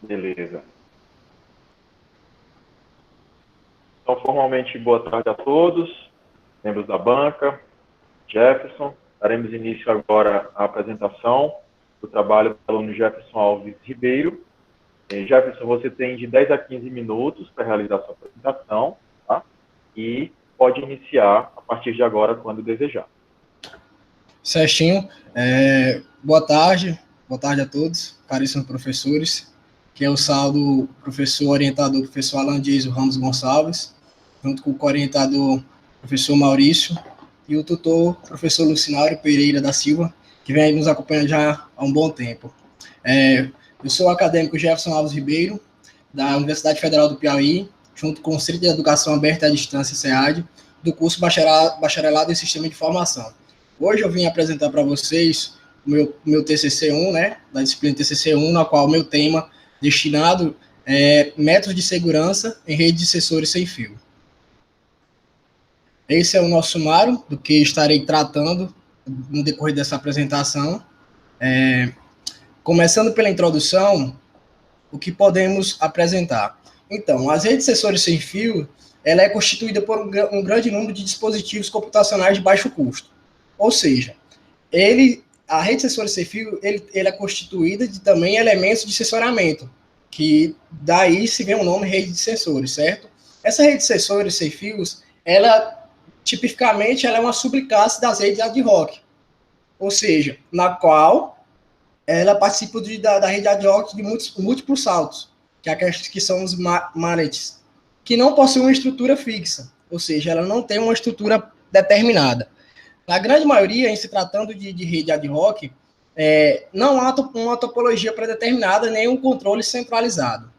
Beleza. Então, formalmente, boa tarde a todos, membros da banca, Jefferson. Daremos início agora à apresentação do trabalho do aluno Jefferson Alves Ribeiro. Jefferson, você tem de 10 a 15 minutos para realizar sua apresentação, tá? E pode iniciar a partir de agora, quando desejar. Certinho. Boa tarde a todos, caríssimos professores, que é o saldo professor orientador, professor Alan Dias Ramos Gonçalves, junto com o co-orientador, professor Maurício, e o tutor, professor Lucinário Pereira da Silva, que vem aí nos acompanhando já há um bom tempo. Eu sou o acadêmico Jefferson Alves Ribeiro, da Universidade Federal do Piauí, junto com o Centro de Educação Aberta à Distância, SEAD, do curso Bacharelado em Sistema de Informação. Hoje eu vim apresentar para vocês o meu TCC-1, né, da disciplina TCC-1, na qual o meu tema destinado é métodos de segurança em rede de sensores sem fio. Esse é o nosso sumário do que estarei tratando no decorrer dessa apresentação. Começando pela introdução, o que podemos apresentar? Então, as redes de sensores sem fio, ela é constituída por um grande número de dispositivos computacionais de baixo custo. Ou seja, a rede de sensores sem fio, ele é constituída de também elementos de sensoriamento, que daí se vê o nome rede de sensores, certo? Essa rede de sensores sem fios, tipicamente, ela é uma subclasse das redes ad hoc, ou seja, na qual ela participa da rede ad hoc de múltiplos saltos, que são os manets, que não possuem uma estrutura fixa, ou seja, ela não tem uma estrutura determinada. Na grande maioria, em se tratando de rede ad hoc, não há uma topologia predeterminada nem um controle centralizado.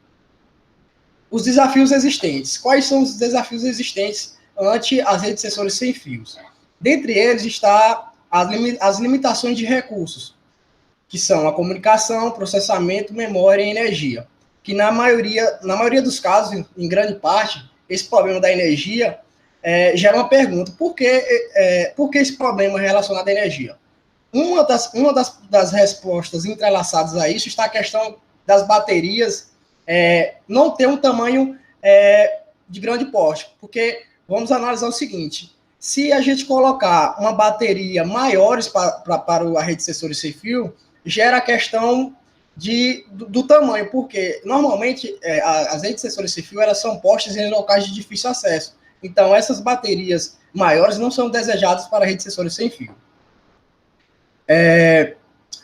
Os desafios existentes. Quais são os desafios existentes ante as redes de sensores sem fios? Dentre eles está as limitações de recursos, que são a comunicação, processamento, memória e energia. Que na maioria dos casos, em grande parte, esse problema da energia gera uma pergunta: por que esse problema relacionado à energia? Uma das respostas entrelaçadas a isso está a questão das baterias não ter um tamanho de grande porte, porque vamos analisar o seguinte: se a gente colocar uma bateria maiores para a rede de sensores sem fio, gera a questão do tamanho, porque normalmente as redes de sensores sem fio elas são postas em locais de difícil acesso. Então, essas baterias maiores não são desejadas para a rede de sensores sem fio.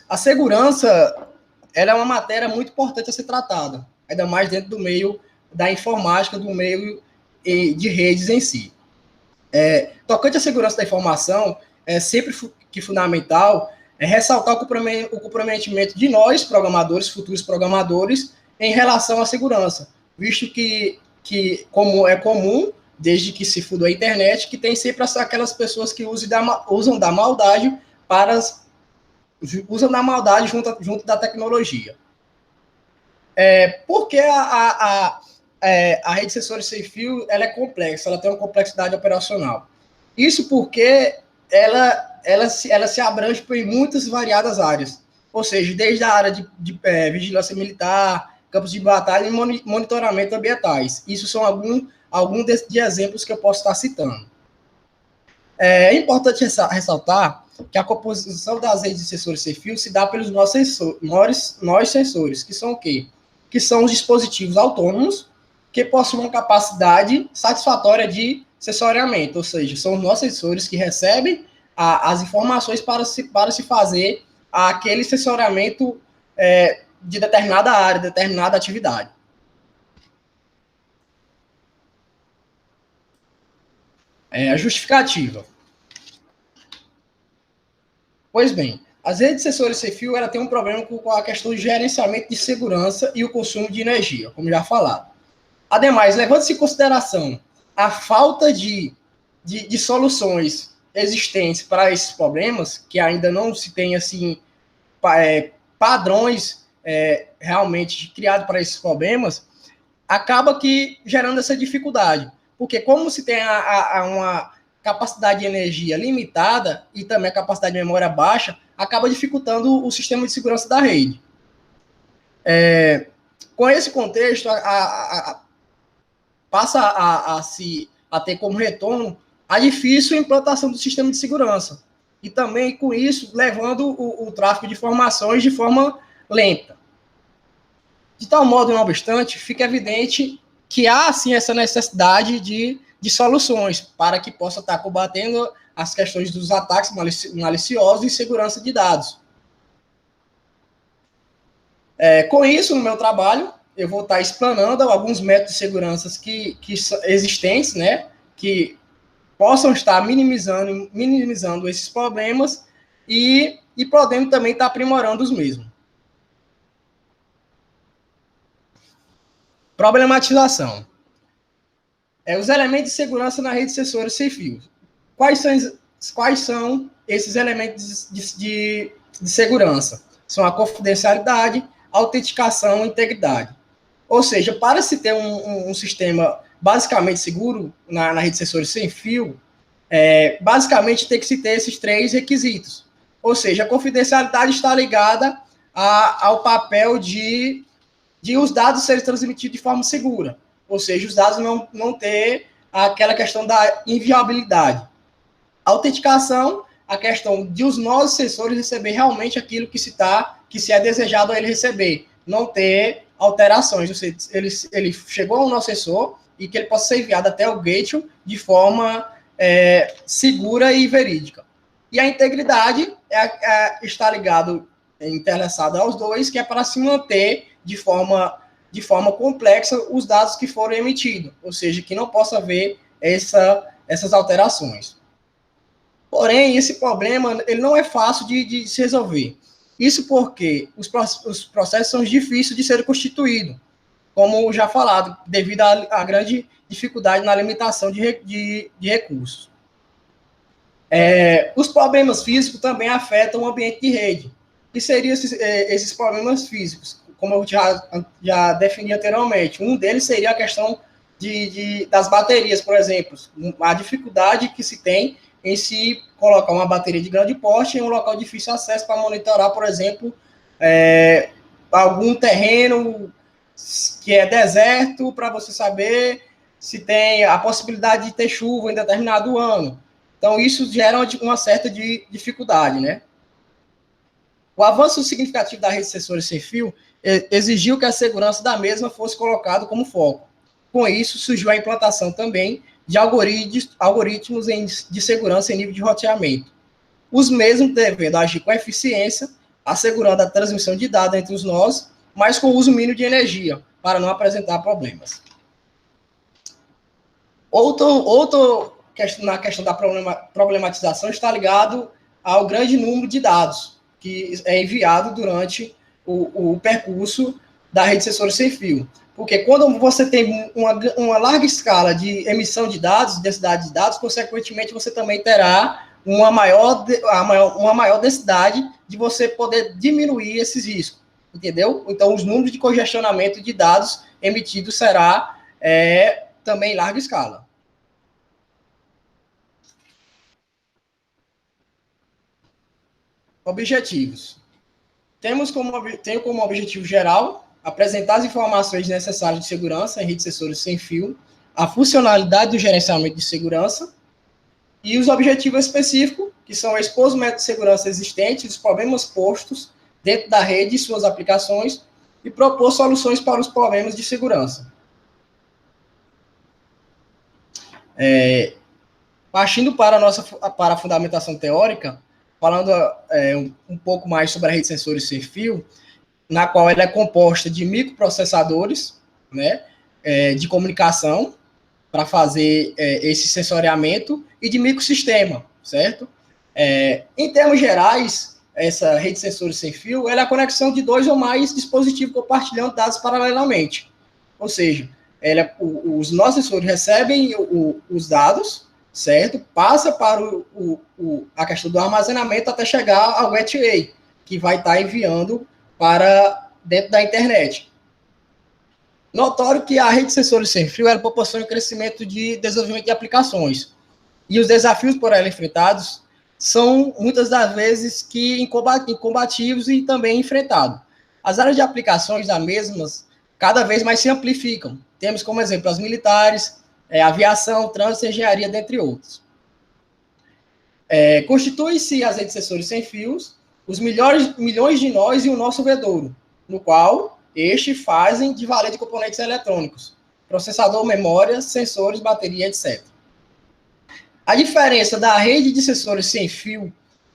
A segurança ela é uma matéria muito importante a ser tratada, ainda mais dentro do meio da informática, do meio de redes em si. Tocante à segurança da informação, é sempre que fundamental ressaltar o comprometimento de nós, programadores, futuros programadores, em relação à segurança, visto que como é comum, desde que se fundou a internet, que tem sempre aquelas pessoas que usam da maldade junto da tecnologia. Porque a rede de sensores sem fio ela é complexa, ela tem uma complexidade operacional. Isso porque ela se abrange por muitas variadas áreas, ou seja, desde a área de vigilância militar, campos de batalha e monitoramento ambientais. Isso são alguns de exemplos que eu posso estar citando. É importante ressaltar que a composição das redes de sensores sem fio se dá pelos nós sensores, que são o quê? Que são os dispositivos autônomos que possuem uma capacidade satisfatória de sensoriamento, ou seja, são os nossos sensores que recebem as informações para se fazer aquele sensoriamento de determinada área, determinada atividade. A justificativa. Pois bem, as redes de sensores sem fio ela tem um problema com a questão de gerenciamento de segurança e o consumo de energia, como já falado. Ademais, levando-se em consideração a falta de soluções existentes para esses problemas, que ainda não se tem assim, padrões realmente criados para esses problemas, acaba que gerando essa dificuldade. Porque como se tem uma capacidade de energia limitada e também a capacidade de memória baixa, acaba dificultando o sistema de segurança da rede. Com esse contexto, passa a ter como retorno a difícil implantação do sistema de segurança. E também, com isso, levando o tráfego de informações de forma lenta. De tal modo, não obstante, fica evidente que há, sim, essa necessidade de soluções para que possa estar combatendo as questões dos ataques maliciosos e segurança de dados. Com isso, no meu trabalho, eu vou estar explanando alguns métodos de segurança que são existentes, né, que possam estar minimizando esses problemas e podendo também estar aprimorando os mesmos. Problematização. Os elementos de segurança na rede de sensores sem fio. Quais são esses elementos de segurança? São a confidencialidade, a autenticação e integridade. Ou seja, para se ter um sistema basicamente seguro na rede de sensores sem fio, basicamente tem que se ter esses 3 requisitos. Ou seja, a confidencialidade está ligada ao papel de os dados serem transmitidos de forma segura. Ou seja, os dados não ter aquela questão da inviolabilidade. A autenticação, a questão de os nossos sensores receber realmente aquilo que se é desejado a ele receber, não ter alterações. Ou seja, ele chegou ao nosso sensor e que ele possa ser enviado até o gateway de forma segura e verídica. E a integridade está ligado, interlaçado aos dois, que é para se manter de forma complexa os dados que foram emitidos, ou seja, que não possa haver essas alterações. Porém, esse problema ele não é fácil de se resolver. Isso porque os processos são difíceis de serem constituídos, como já falado, devido à grande dificuldade na limitação de recursos. Os problemas físicos também afetam o ambiente de rede. O que seriam esses problemas físicos? Como eu já defini anteriormente, um deles seria a questão das baterias, por exemplo, a dificuldade que se tem em se colocar uma bateria de grande porte em um local de difícil acesso para monitorar, por exemplo, algum terreno que é deserto, para você saber se tem a possibilidade de ter chuva em determinado ano. Então, isso gera uma certa dificuldade, né? O avanço significativo da rede de sensores sem fio exigiu que a segurança da mesma fosse colocada como foco. Com isso, surgiu a implantação também de algoritmos de segurança em nível de roteamento. Os mesmos devendo agir com eficiência, assegurando a transmissão de dados entre os nós, mas com uso mínimo de energia, para não apresentar problemas. Na questão da problematização está ligado ao grande número de dados que é enviado durante o percurso da rede de sensores sem fio. Porque quando você tem uma larga escala de emissão de dados, densidade de dados, consequentemente você também terá uma maior densidade de você poder diminuir esses riscos, entendeu? Então, os números de congestionamento de dados emitidos será também em larga escala. Objetivos. Tenho como objetivo geral apresentar as informações necessárias de segurança em rede de sensores sem fio, a funcionalidade do gerenciamento de segurança e os objetivos específicos, que são expor os métodos de segurança existentes, os problemas postos dentro da rede e suas aplicações e propor soluções para os problemas de segurança. Partindo para a fundamentação teórica, falando um pouco mais sobre a rede de sensores sem fio, na qual ela é composta de microprocessadores, né, de comunicação, para fazer esse sensoriamento, e de microsistema, certo? Em termos gerais, essa rede de sensores sem fio ela é a conexão de 2 ou mais dispositivos compartilhando dados paralelamente. Ou seja, os nossos sensores recebem os dados, certo? Passa para a questão do armazenamento até chegar ao gateway, que vai estar enviando para dentro da internet. Notório que a rede de sensores sem fio ela proporciona o crescimento de desenvolvimento de aplicações. E os desafios por ela enfrentados são, muitas das vezes, incombatíveis e também enfrentados. As áreas de aplicações das mesmas cada vez mais se amplificam. Temos como exemplo as militares, aviação, trânsito, engenharia, dentre outros. Constitui-se as redes de sensores sem fios, os milhões de nós e o nosso vedouro, no qual fazem de valer de componentes eletrônicos, processador, memória, sensores, bateria, etc. A diferença da rede de sensores sem fio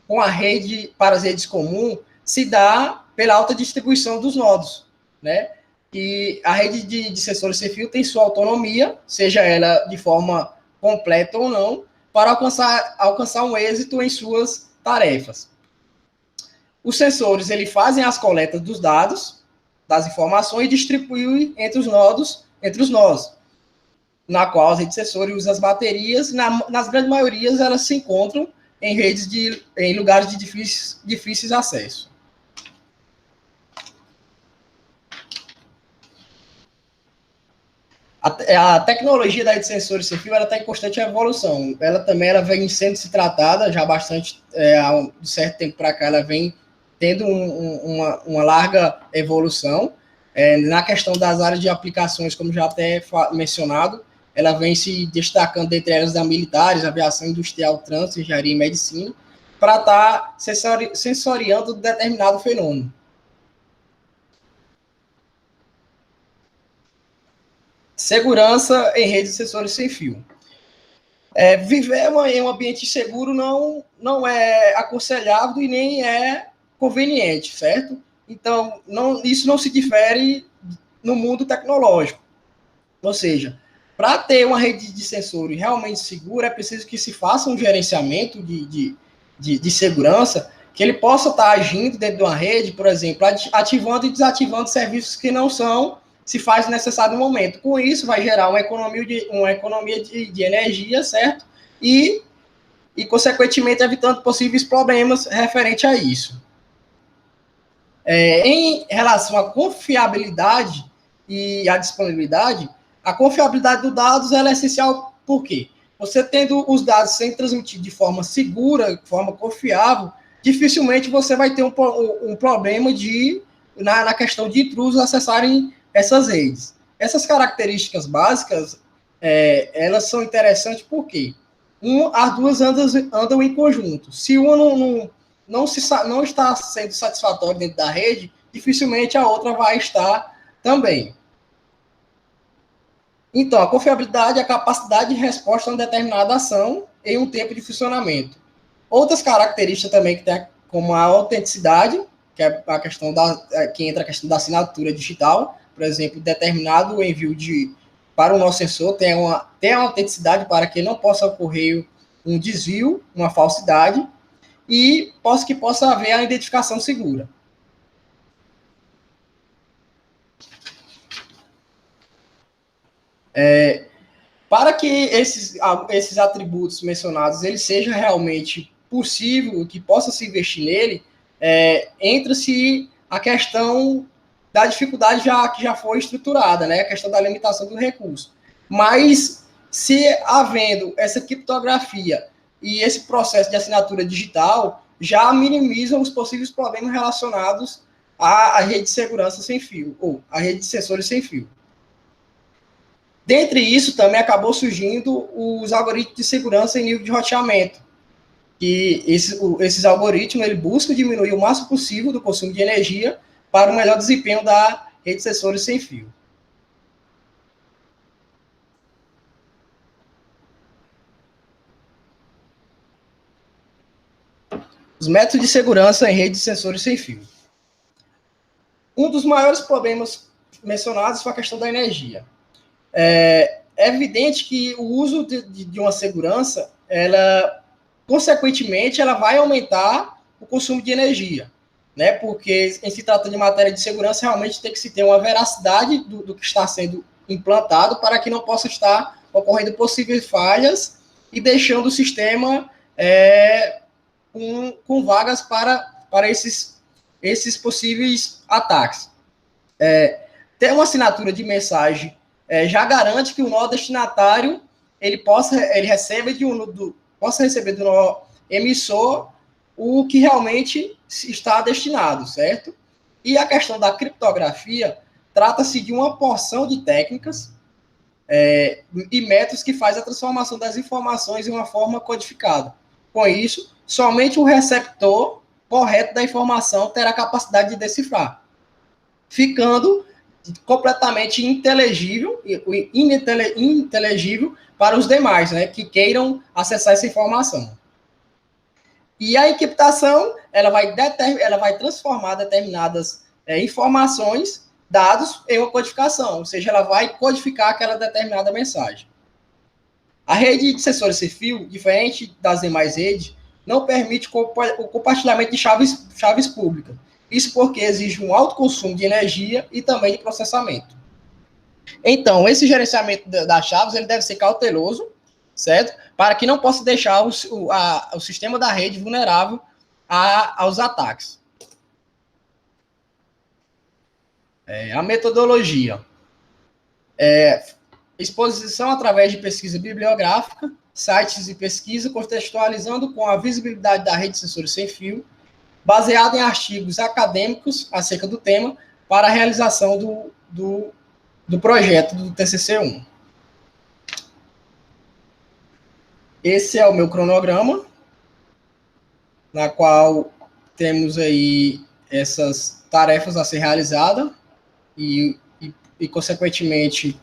com a rede para as redes comuns se dá pela alta distribuição dos nodos, né? E a rede de sensores sem fio tem sua autonomia, seja ela de forma completa ou não, para alcançar um êxito em suas tarefas. Os sensores eles fazem as coletas dos dados, das informações e distribuem entre os nós, na qual as redes de sensores usam as baterias. Nas grandes maiorias, elas se encontram em redes em lugares de difíceis acesso. A tecnologia da rede de sensores sem fio está em constante evolução. Ela vem sendo se tratada já bastante, há um certo tempo para cá, ela vem tendo uma larga evolução. Na questão das áreas de aplicações, como já até mencionado, ela vem se destacando dentre elas da militares, aviação industrial, trânsito, engenharia e medicina, para estar sensoriando determinado fenômeno. Segurança em redes de sensores sem fio. Viver em um ambiente seguro não é aconselhável e nem é conveniente, certo? Então, isso não se difere no mundo tecnológico. Ou seja, para ter uma rede de sensores realmente segura, é preciso que se faça um gerenciamento de segurança, que ele possa estar agindo dentro de uma rede, por exemplo, ativando e desativando serviços que não se faz necessário no momento. Com isso, vai gerar uma economia de energia, certo? E, consequentemente, evitando possíveis problemas referente a isso. Em relação à confiabilidade e à disponibilidade, a confiabilidade dos dados ela é essencial. Por quê? Você tendo os dados sendo transmitidos de forma segura, de forma confiável, dificilmente você vai ter um problema na questão de intrusos acessarem essas redes. Essas características básicas, elas são interessantes porque as duas andam em conjunto. Se uma não está sendo satisfatória dentro da rede, dificilmente a outra vai estar também. Então, a confiabilidade é a capacidade de resposta a uma determinada ação em um tempo de funcionamento. Outras características também que tem, como a autenticidade, que é a questão que entra a questão da assinatura digital. Por exemplo, determinado envio para o nosso sensor tem uma autenticidade para que não possa ocorrer um desvio, uma falsidade, e que possa haver a identificação segura. Para que esses atributos mencionados eles sejam realmente possível, que possa se investir nele, entra-se a questão da dificuldade que já foi estruturada, né? A questão da limitação do recurso. Mas, se havendo essa criptografia e esse processo de assinatura digital, já minimizam os possíveis problemas relacionados à rede de segurança sem fio, ou à rede de sensores sem fio. Dentre isso, também acabou surgindo os algoritmos de segurança em nível de roteamento, que esses algoritmos ele buscam diminuir o máximo possível do consumo de energia para o melhor desempenho da rede de sensores sem fio. Os métodos de segurança em rede de sensores sem fio. Um dos maiores problemas mencionados foi a questão da energia. É evidente que o uso de uma segurança, consequentemente, ela vai aumentar o consumo de energia, né? Porque, em se tratando de matéria de segurança, realmente tem que se ter uma veracidade do que está sendo implantado para que não possa estar ocorrendo possíveis falhas e deixando o sistema com vagas para esses possíveis ataques. Ter uma assinatura de mensagem já garante que o nó destinatário possa receber do nó emissor o que realmente está destinado, certo? E a questão da criptografia trata-se de uma porção de técnicas e métodos que faz a transformação das informações em uma forma codificada. Com isso, somente o receptor correto da informação terá capacidade de decifrar, ficando completamente inteligível para os demais, né, que queiram acessar essa informação. E a encriptação, ela vai transformar determinadas informações, dados, em uma codificação, ou seja, ela vai codificar aquela determinada mensagem. A rede de sensores sem fio, diferente das demais redes, não permite o compartilhamento de chaves públicas. Isso porque exige um alto consumo de energia e também de processamento. Então, esse gerenciamento das chaves ele deve ser cauteloso, certo? Para que não possa deixar o sistema da rede vulnerável aos ataques. A metodologia. Exposição através de pesquisa bibliográfica, sites de pesquisa, contextualizando com a visibilidade da rede de sensores sem fio, baseado em artigos acadêmicos acerca do tema, para a realização do projeto do TCC-1. Esse é o meu cronograma, na qual temos aí essas tarefas a ser realizadas e consequentemente,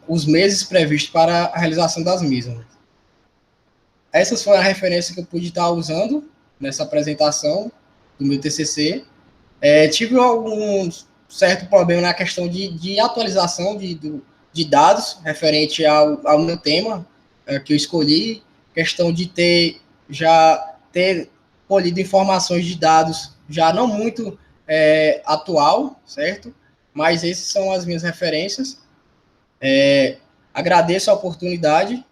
os meses previstos para a realização das mesmas. Essas foram as referências que eu pude estar usando nessa apresentação do meu TCC. Tive algum certo problema na questão de atualização de dados referente ao meu tema que eu escolhi, questão de ter colhido informações de dados já não muito atual, certo? Mas essas são as minhas referências. Agradeço a oportunidade,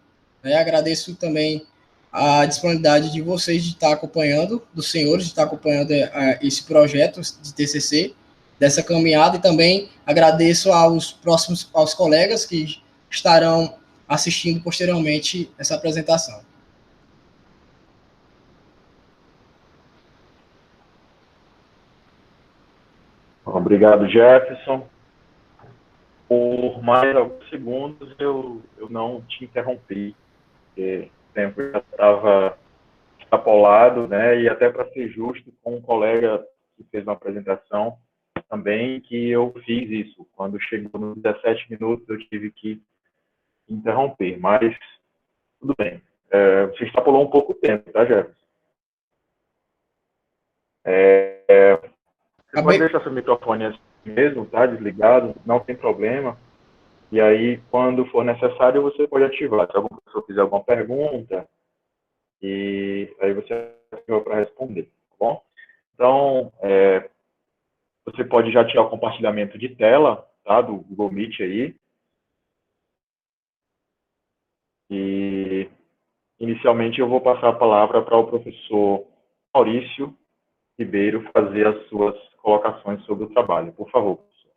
agradeço também a disponibilidade de vocês de estar acompanhando, dos senhores de estar acompanhando esse projeto de TCC, dessa caminhada, e também agradeço aos colegas que estarão assistindo posteriormente essa apresentação. Obrigado, Jefferson. Por mais alguns segundos eu não te interrompi, porque o tempo já estava extrapolado, né? E até para ser justo com um colega que fez uma apresentação também, que eu fiz isso. Quando chegou nos 17 minutos, eu tive que interromper, mas tudo bem. Você extrapolou um pouco o tempo, tá, Jefferson? Você pode deixar seu microfone assim mesmo, tá? Desligado, não tem problema. E aí, quando for necessário, você pode ativar. Se alguma pessoa fizer alguma pergunta, e aí você ativa para responder, tá bom? Então, você pode já tirar o compartilhamento de tela, tá? Do Google Meet aí. E, inicialmente, eu vou passar a palavra para o professor Maurício Ribeiro fazer as suas colocações sobre o trabalho. Por favor, professor.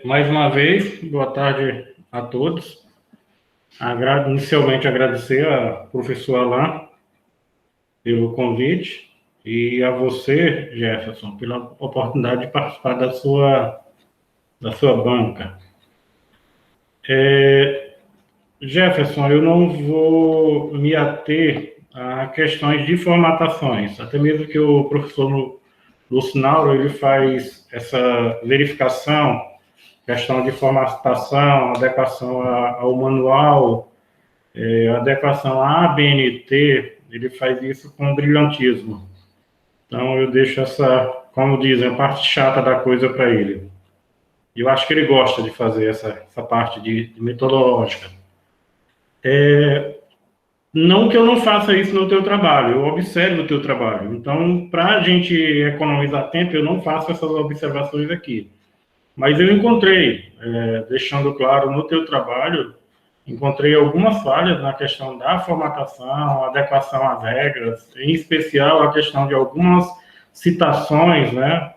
Mais uma vez, boa tarde a todos. Inicialmente, agradecer ao professor Alain pelo convite e a você, Jefferson, pela oportunidade de participar da sua banca. Jefferson, eu não vou me ater a questões de formatações, até mesmo que o professor Lucinauro, ele faz essa verificação, questão de formatação, adequação ao manual, adequação à ABNT, ele faz isso com brilhantismo. Então, eu deixo como dizem, a parte chata da coisa para ele. E eu acho que ele gosta de fazer essa parte de metodológica. Não que eu não faça isso no teu trabalho, eu observo o teu trabalho. Então, para a gente economizar tempo, eu não faço essas observações aqui. Mas eu encontrei, deixando claro, no teu trabalho, encontrei algumas falhas na questão da formatação, adequação às regras, em especial a questão de algumas citações, né?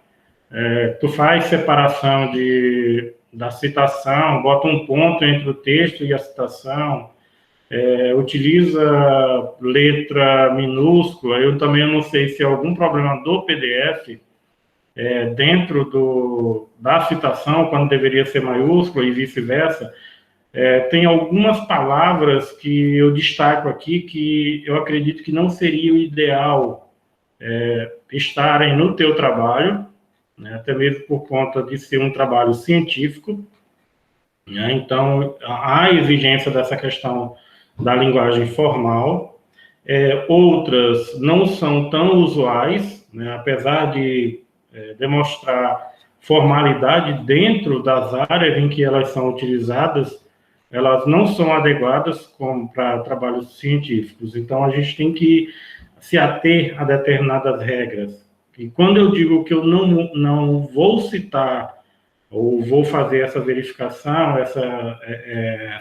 Tu faz separação da citação, bota um ponto entre o texto e a citação, utiliza letra minúscula. Eu também não sei se é algum problema do PDF, dentro da citação, quando deveria ser maiúscula e vice-versa. Tem algumas palavras que eu destaco aqui que eu acredito que não seria o ideal estarem no teu trabalho, né, até mesmo por conta de ser um trabalho científico, né. Então, há exigência dessa questão da linguagem formal. Outras não são tão usuais, né, apesar de demonstrar formalidade dentro das áreas em que elas são utilizadas, elas não são adequadas para trabalhos científicos. Então, a gente tem que se ater a determinadas regras. E quando eu digo que eu não vou citar ou vou fazer essa verificação,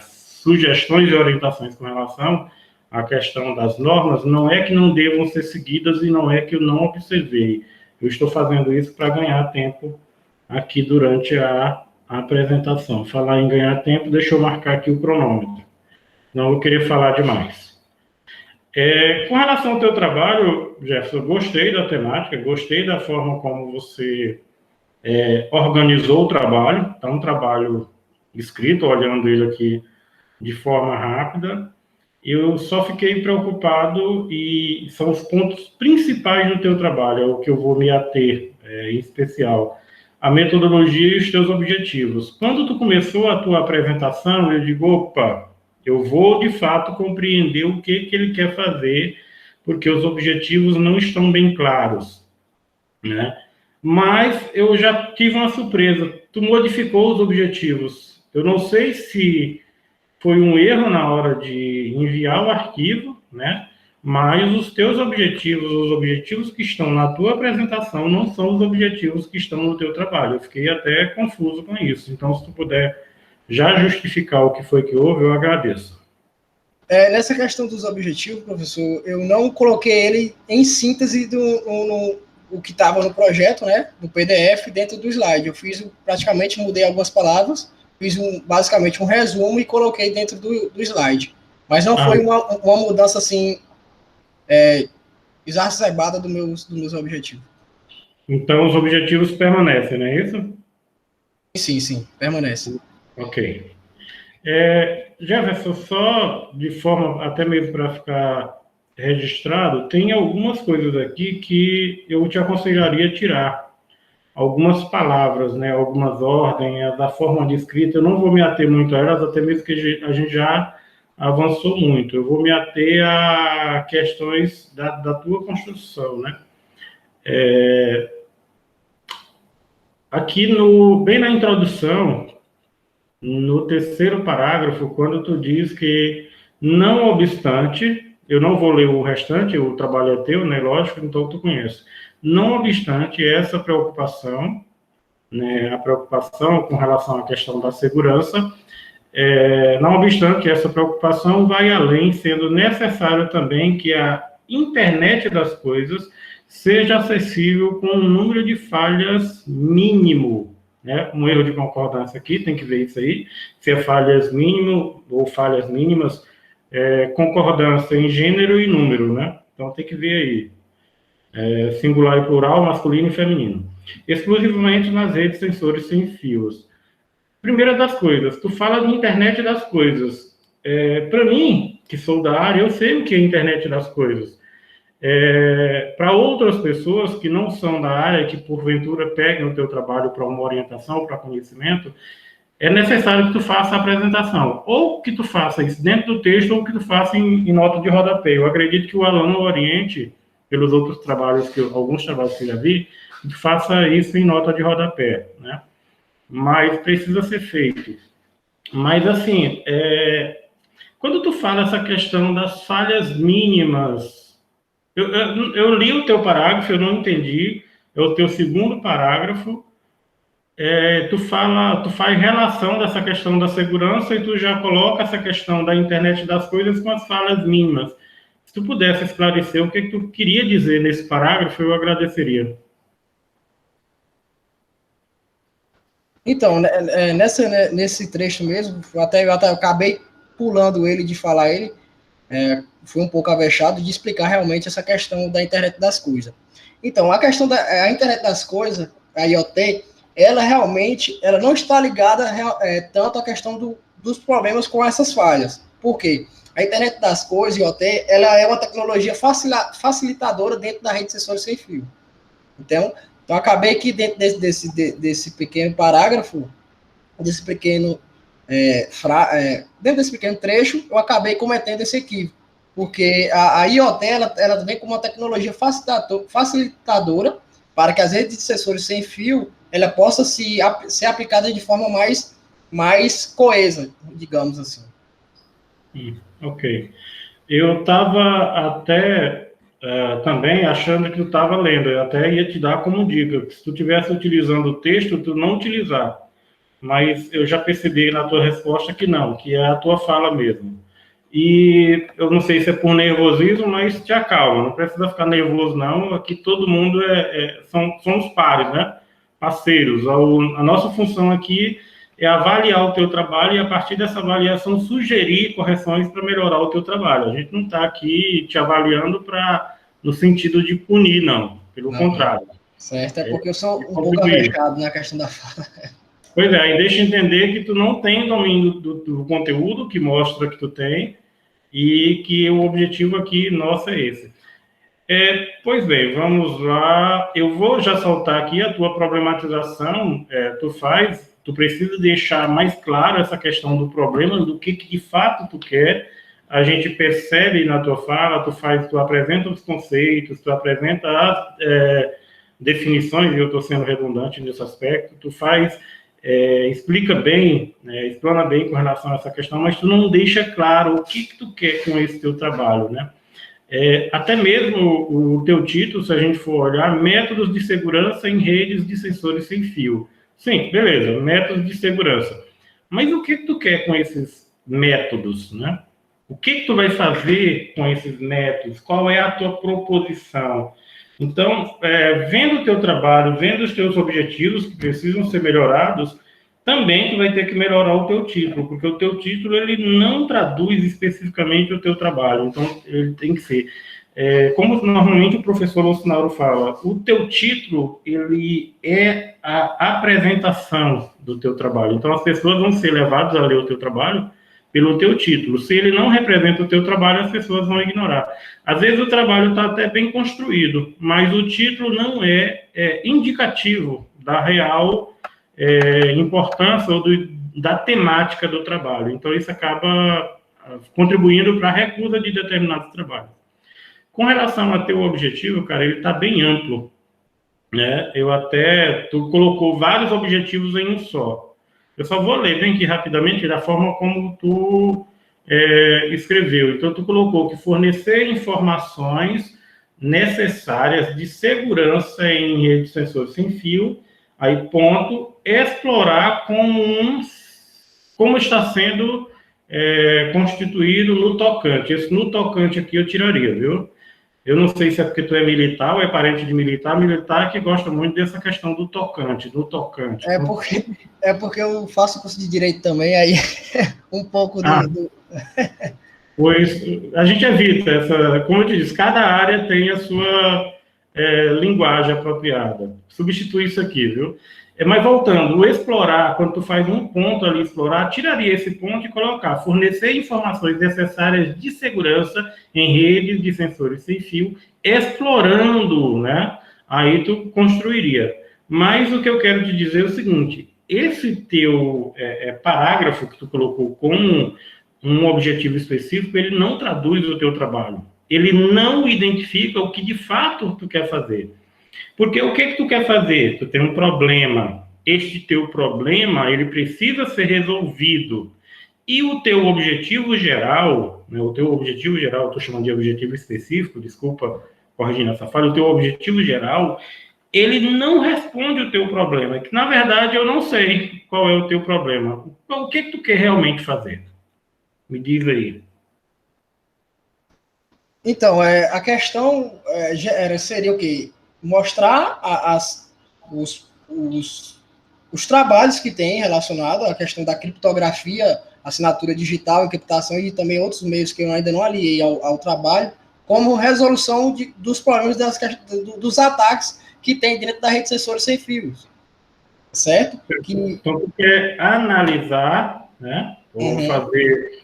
sugestões e orientações com relação à questão das normas, não é que não devam ser seguidas e não é que eu não observei. Eu estou fazendo isso para ganhar tempo aqui durante a apresentação. Falar em ganhar tempo, deixa eu marcar aqui o cronômetro. Não vou querer falar demais. Com relação ao teu trabalho, Jefferson, eu gostei da temática, gostei da forma como você organizou o trabalho. Está um trabalho escrito, olhando ele aqui de forma rápida. Eu só fiquei preocupado, e são os pontos principais do teu trabalho, é o que eu vou me ater, em especial, a metodologia e os teus objetivos. Quando tu começou a tua apresentação, eu digo, opa, eu vou, de fato, compreender o que ele quer fazer, porque os objetivos não estão bem claros, né? Mas eu já tive uma surpresa. Tu modificou os objetivos. Eu não sei se foi um erro na hora de enviar o arquivo, né? Mas os teus objetivos, os objetivos que estão na tua apresentação, não são os objetivos que estão no teu trabalho. Eu fiquei até confuso com isso. Então, se tu puder já justificar o que foi que houve, eu agradeço. Nessa questão dos objetivos, professor, eu não coloquei ele em síntese o que estava no projeto, né, no PDF, dentro do slide. Eu praticamente mudei algumas palavras, fiz basicamente um resumo e coloquei dentro do slide. Mas não foi uma mudança assim exacerbada dos meus objetivos. Então, os objetivos permanecem, não é isso? Sim, permanece. Ok. Jefferson, só de forma, até mesmo para ficar registrado, tem algumas coisas aqui que eu te aconselharia tirar. Algumas palavras, né, algumas ordens, da forma de escrita, eu não vou me ater muito a elas, até mesmo que a gente já avançou muito. Eu vou me ater a questões da tua construção, né? Aqui, bem na introdução, no terceiro parágrafo, quando tu diz que, não obstante, eu não vou ler o restante, o trabalho é teu, né, lógico, então tu conhece. Não obstante essa preocupação, né, a preocupação com relação à questão da segurança, não obstante essa preocupação vai além, sendo necessário também que a internet das coisas seja acessível com um número de falhas mínimo, né? Um erro de concordância aqui, tem que ver isso aí, se é falhas mínimo ou falhas mínimas, concordância em gênero e número, né? Então tem que ver aí, singular e plural, masculino e feminino. Exclusivamente nas redes sensores sem fios. Primeira das coisas, tu fala de internet das coisas. Para mim, que sou da área, eu sei o que é internet das coisas. Para outras pessoas que não são da área, que porventura peguem o teu trabalho para uma orientação, para conhecimento, é necessário que tu faça a apresentação. Ou que tu faça isso dentro do texto, ou que tu faça em nota de rodapé. Eu acredito que o aluno oriente, pelos outros trabalhos, alguns trabalhos que eu já vi, que tu faça isso em nota de rodapé, né? Mas precisa ser feito. Mas, assim, quando tu fala essa questão das falhas mínimas, eu li o teu parágrafo, eu não entendi, é o teu segundo parágrafo, tu faz relação dessa questão da segurança e tu já coloca essa questão da internet das coisas com as falhas mínimas. Se tu pudesse esclarecer o que tu queria dizer nesse parágrafo, eu agradeceria. Então, nesse trecho mesmo, eu até acabei pulando ele de falar ele, fui um pouco avexado de explicar realmente essa questão da internet das coisas. Então, a questão da internet das coisas, a IoT, ela realmente ela não está ligada tanto à questão dos problemas com essas falhas. Por quê? A internet das coisas, IoT, ela é uma tecnologia facilitadora dentro da rede de sensores sem fio. Então acabei que dentro desse pequeno parágrafo, desse pequeno dentro desse pequeno trecho, eu acabei cometendo esse equívoco, porque a IoT ela vem como uma tecnologia facilitadora para que as redes de sensores sem fio ela possa ser aplicada de forma mais coesa, digamos assim. Ok. Eu estava até também achando que tu estava lendo, eu até ia te dar como dica, que se tu estivesse utilizando o texto, tu não utilizar. Mas eu já percebi na tua resposta que não, que é a tua fala mesmo. E eu não sei se é por nervosismo, mas te acalma, não precisa ficar nervoso não, aqui todo mundo somos pares, né? Parceiros. A nossa função aqui é avaliar o teu trabalho e, a partir dessa avaliação, sugerir correções para melhorar o teu trabalho. A gente não está aqui te avaliando no sentido de punir, não. Pelo contrário. Certo, é porque eu sou um pouco avexado na questão da fala. Pois é, aí deixa entender que tu não tem domínio do conteúdo, que mostra que tu tem, e que o objetivo aqui nosso é esse. Pois bem, vamos lá. Eu vou já saltar aqui a tua problematização. Tu precisa deixar mais claro essa questão do problema, do que de fato tu quer. A gente percebe na tua fala, tu apresenta os conceitos, tu apresenta as definições, e eu estou sendo redundante nesse aspecto, explica bem, explana bem com relação a essa questão, mas tu não deixa claro o que tu quer com esse teu trabalho, né? Até mesmo o teu título, se a gente for olhar, métodos de segurança em redes de sensores sem fio. Sim, beleza, métodos de segurança. Mas o que tu quer com esses métodos, né? O que tu vai fazer com esses métodos? Qual é a tua proposição? Então, vendo o teu trabalho, vendo os teus objetivos que precisam ser melhorados, também tu vai ter que melhorar o teu título, porque o teu título ele não traduz especificamente o teu trabalho. Então, ele tem que ser... como normalmente o professor Lucinaro fala, o teu título ele é a apresentação do teu trabalho. Então, as pessoas vão ser levadas a ler o teu trabalho pelo teu título. Se ele não representa o teu trabalho, as pessoas vão ignorar. Às vezes o trabalho está até bem construído, mas o título não é indicativo da real importância ou da temática do trabalho. Então, isso acaba contribuindo para a recusa de determinados trabalhos. Com relação ao teu objetivo, cara, ele está bem amplo, né? Tu colocou vários objetivos em um só. Eu só vou ler bem aqui rapidamente da forma como tu escreveu. Então, tu colocou que fornecer informações necessárias de segurança em rede de sensores sem fio, aí ponto, explorar como está sendo constituído no tocante. Esse no tocante aqui eu tiraria, viu? Eu não sei se é porque tu é militar ou é parente de militar que gosta muito dessa questão do tocante. Porque eu faço curso de Direito também, aí um pouco Pois a gente evita como eu te disse, cada área tem a sua linguagem apropriada. Substitui isso aqui, viu? Mas voltando, o explorar, quando tu faz um ponto ali, explorar, tiraria esse ponto e colocar, fornecer informações necessárias de segurança em redes de sensores sem fio, explorando, né? Aí tu construiria. Mas o que eu quero te dizer é o seguinte, esse teu parágrafo que tu colocou com um objetivo específico, ele não traduz o teu trabalho. Ele não identifica o que de fato tu quer fazer. Porque o que tu quer fazer? Tu tem um problema. Este teu problema, ele precisa ser resolvido. E o teu objetivo geral, né, estou chamando de objetivo específico, desculpa corrigindo essa falha, o teu objetivo geral, ele não responde o teu problema. Que, na verdade, eu não sei qual é o teu problema. O que tu quer realmente fazer? Me diz aí. Então, a questão seria o quê? Mostrar os trabalhos que tem relacionado à questão da criptografia assinatura digital, encriptação e também outros meios que eu ainda não aliei ao trabalho, como resolução dos problemas dos ataques que tem dentro da rede de sensores sem fios. Certo? Então, tu quer analisar, né? Ou fazer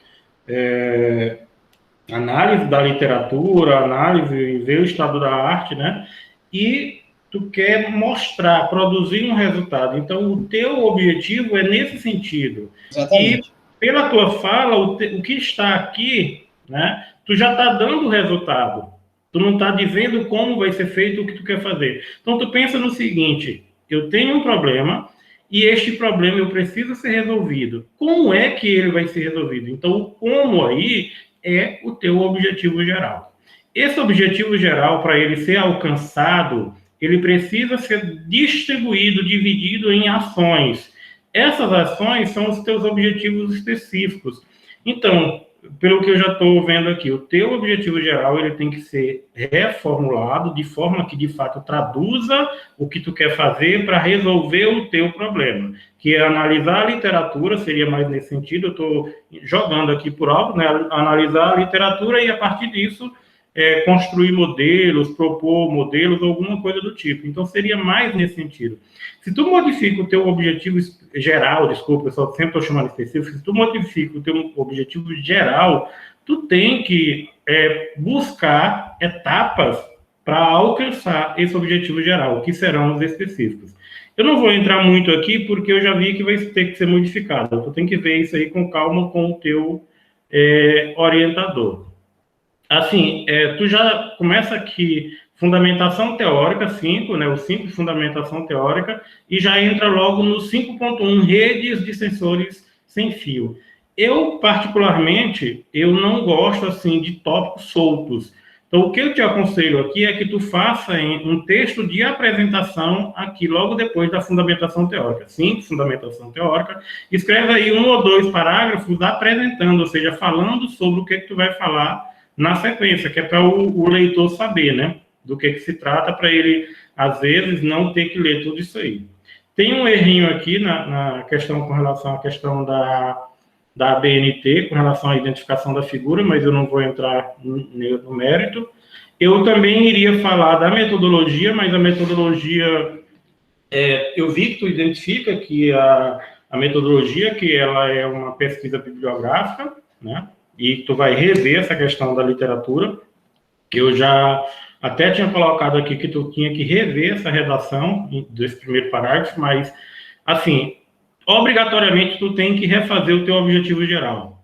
análise da literatura, análise, ver o estado da arte, né? E tu quer mostrar, produzir um resultado. Então, o teu objetivo é nesse sentido. Exatamente. E, pela tua fala, o que está aqui, né? Tu já está dando o resultado. Tu não está dizendo como vai ser feito o que tu quer fazer. Então, tu pensa no seguinte, eu tenho um problema e este problema eu preciso ser resolvido. Como é que ele vai ser resolvido? Então, o como aí é o teu objetivo geral. Esse objetivo geral, para ele ser alcançado, ele precisa ser distribuído, dividido em ações. Essas ações são os teus objetivos específicos. Então, pelo que eu já estou vendo aqui, o teu objetivo geral ele tem que ser reformulado de forma que, de fato, traduza o que tu quer fazer para resolver o teu problema, que é analisar a literatura, seria mais nesse sentido, eu estou jogando aqui por alto, né? Analisar a literatura e, a partir disso, construir modelos, propor modelos, alguma coisa do tipo. Então, seria mais nesse sentido. Se tu modifica o teu objetivo geral, desculpa, eu só sempre estou chamando específico, se tu modifica o teu objetivo geral, tu tem que buscar etapas para alcançar esse objetivo geral, que serão os específicos. Eu não vou entrar muito aqui, porque eu já vi que vai ter que ser modificado. Tu tem que ver isso aí com calma com o teu orientador. Assim, tu já começa aqui, fundamentação teórica, 5, né, o 5 de fundamentação teórica, e já entra logo no 5.1, redes de sensores sem fio. Eu, particularmente, eu não gosto, assim, de tópicos soltos. Então, o que eu te aconselho aqui é que tu faça um texto de apresentação aqui, logo depois da fundamentação teórica. 5, fundamentação teórica. Escreve aí 1 ou 2 parágrafos apresentando, ou seja, falando sobre o que tu vai falar na sequência, que é para o leitor saber, né, do que se trata, para ele, às vezes, não ter que ler tudo isso aí. Tem um errinho aqui na questão com relação à questão da ABNT, com relação à identificação da figura, mas eu não vou entrar no mérito. Eu também iria falar da metodologia, mas a metodologia, eu vi que tu identifica que a metodologia, que ela é uma pesquisa bibliográfica, né, e tu vai rever essa questão da literatura. Eu já até tinha colocado aqui que tu tinha que rever essa redação desse primeiro parágrafo, mas, assim, obrigatoriamente tu tem que refazer o teu objetivo geral.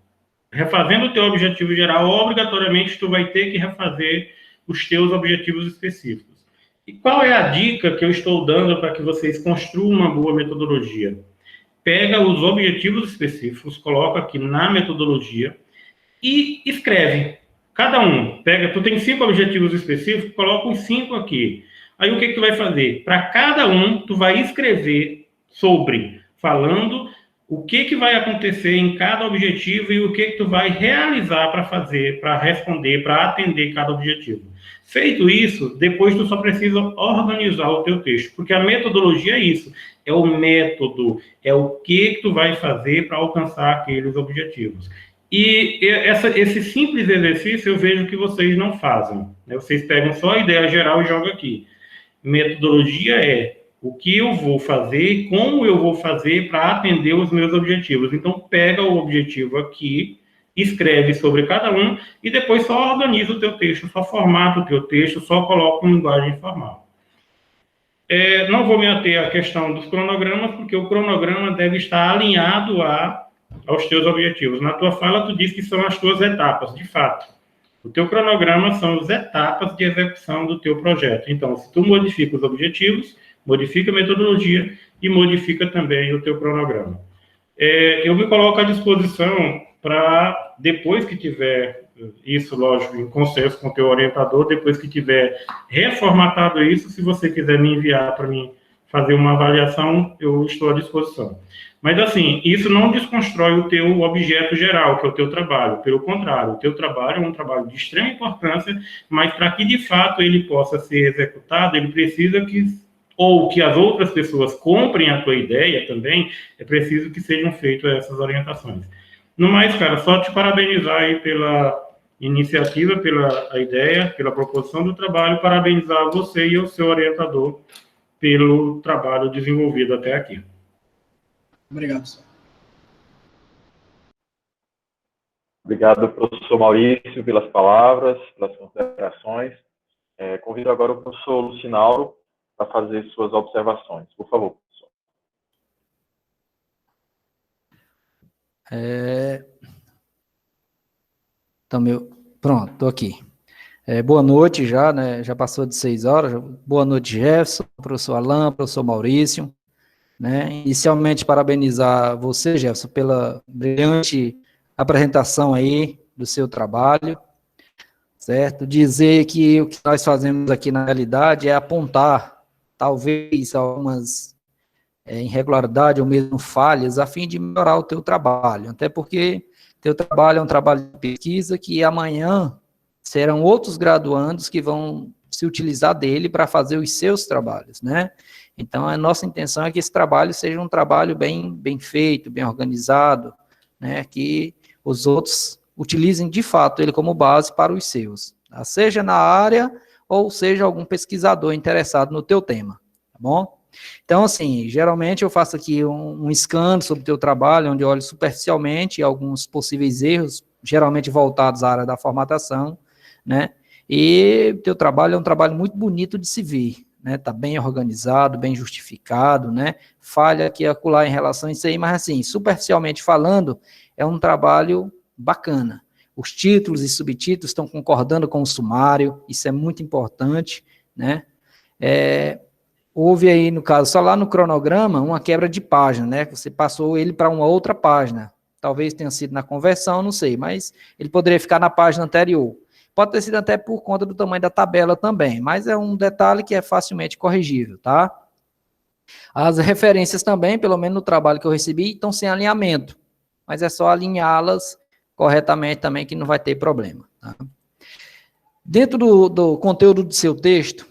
Refazendo o teu objetivo geral, obrigatoriamente tu vai ter que refazer os teus objetivos específicos. E qual é a dica que eu estou dando para que vocês construam uma boa metodologia? Pega os objetivos específicos, coloca aqui na metodologia, e escreve. Cada um. Tu tem 5 objetivos específicos, coloca os 5 aqui. Aí o que tu vai fazer? Para cada um, tu vai escrever falando o que vai acontecer em cada objetivo e o que tu vai realizar para fazer, para responder, para atender cada objetivo. Feito isso, depois tu só precisa organizar o teu texto, porque a metodologia é isso, é o método, é o que tu vai fazer para alcançar aqueles objetivos. E esse simples exercício eu vejo que vocês não fazem, né? Vocês pegam só a ideia geral e jogam aqui. Metodologia é o que eu vou fazer e como eu vou fazer para atender os meus objetivos. Então, pega o objetivo aqui, escreve sobre cada um e depois só organiza o teu texto, só formata o teu texto, só coloca uma linguagem formal. Não vou me ater à questão dos cronogramas, porque o cronograma deve estar alinhado aos teus objetivos. Na tua fala, tu diz que são as tuas etapas, de fato. O teu cronograma são as etapas de execução do teu projeto. Então, se tu modifica os objetivos, modifica a metodologia e modifica também o teu cronograma. Eu me coloco à disposição para, depois que tiver isso, lógico, em consenso com o teu orientador, depois que tiver reformatado isso, se você quiser me enviar para mim fazer uma avaliação, eu estou à disposição. Mas, assim, isso não desconstrói o teu objeto geral, que é o teu trabalho. Pelo contrário, o teu trabalho é um trabalho de extrema importância, mas para que, de fato, ele possa ser executado, ele precisa que as outras pessoas comprem a tua ideia também, é preciso que sejam feitas essas orientações. No mais, cara, só te parabenizar aí pela iniciativa, pela ideia, pela proposição do trabalho, parabenizar você e o seu orientador pelo trabalho desenvolvido até aqui. Obrigado, professor. Obrigado, professor Maurício, pelas palavras, pelas considerações. Convido agora o professor Lucinauro para fazer suas observações. Por favor, professor. Pronto, estou aqui. Boa noite já, né? Já passou de 6 horas. Boa noite, Jefferson, professor Alain, professor Maurício. Né? Inicialmente, parabenizar você, Jefferson, pela brilhante apresentação aí do seu trabalho, certo? Dizer que o que nós fazemos aqui na realidade é apontar, talvez, algumas irregularidades ou mesmo falhas, a fim de melhorar o teu trabalho, até porque teu trabalho é um trabalho de pesquisa que amanhã serão outros graduandos que vão se utilizar dele para fazer os seus trabalhos, né? Então, a nossa intenção é que esse trabalho seja um trabalho bem feito, bem organizado, né? Que os outros utilizem, de fato, ele como base para os seus, tá? Seja na área ou seja algum pesquisador interessado no teu tema, tá bom? Então, assim, geralmente eu faço aqui um scan sobre o teu trabalho, onde eu olho superficialmente alguns possíveis erros, geralmente voltados à área da formatação, né? E o teu trabalho é um trabalho muito bonito de se ver, né? Tá bem organizado, bem justificado, né? Falha aqui e acolá em relação a isso aí, mas assim, superficialmente falando, é um trabalho bacana. Os títulos e subtítulos estão concordando com o sumário, isso é muito importante, né? Houve aí, no caso, só lá no cronograma, uma quebra de página, né? Você passou ele para uma outra página. Talvez tenha sido na conversão, não sei, mas ele poderia ficar na página anterior. Pode ter sido até por conta do tamanho da tabela também, mas é um detalhe que é facilmente corrigível, tá? As referências também, pelo menos no trabalho que eu recebi, estão sem alinhamento, mas é só alinhá-las corretamente também que não vai ter problema, tá? Dentro do conteúdo do seu texto,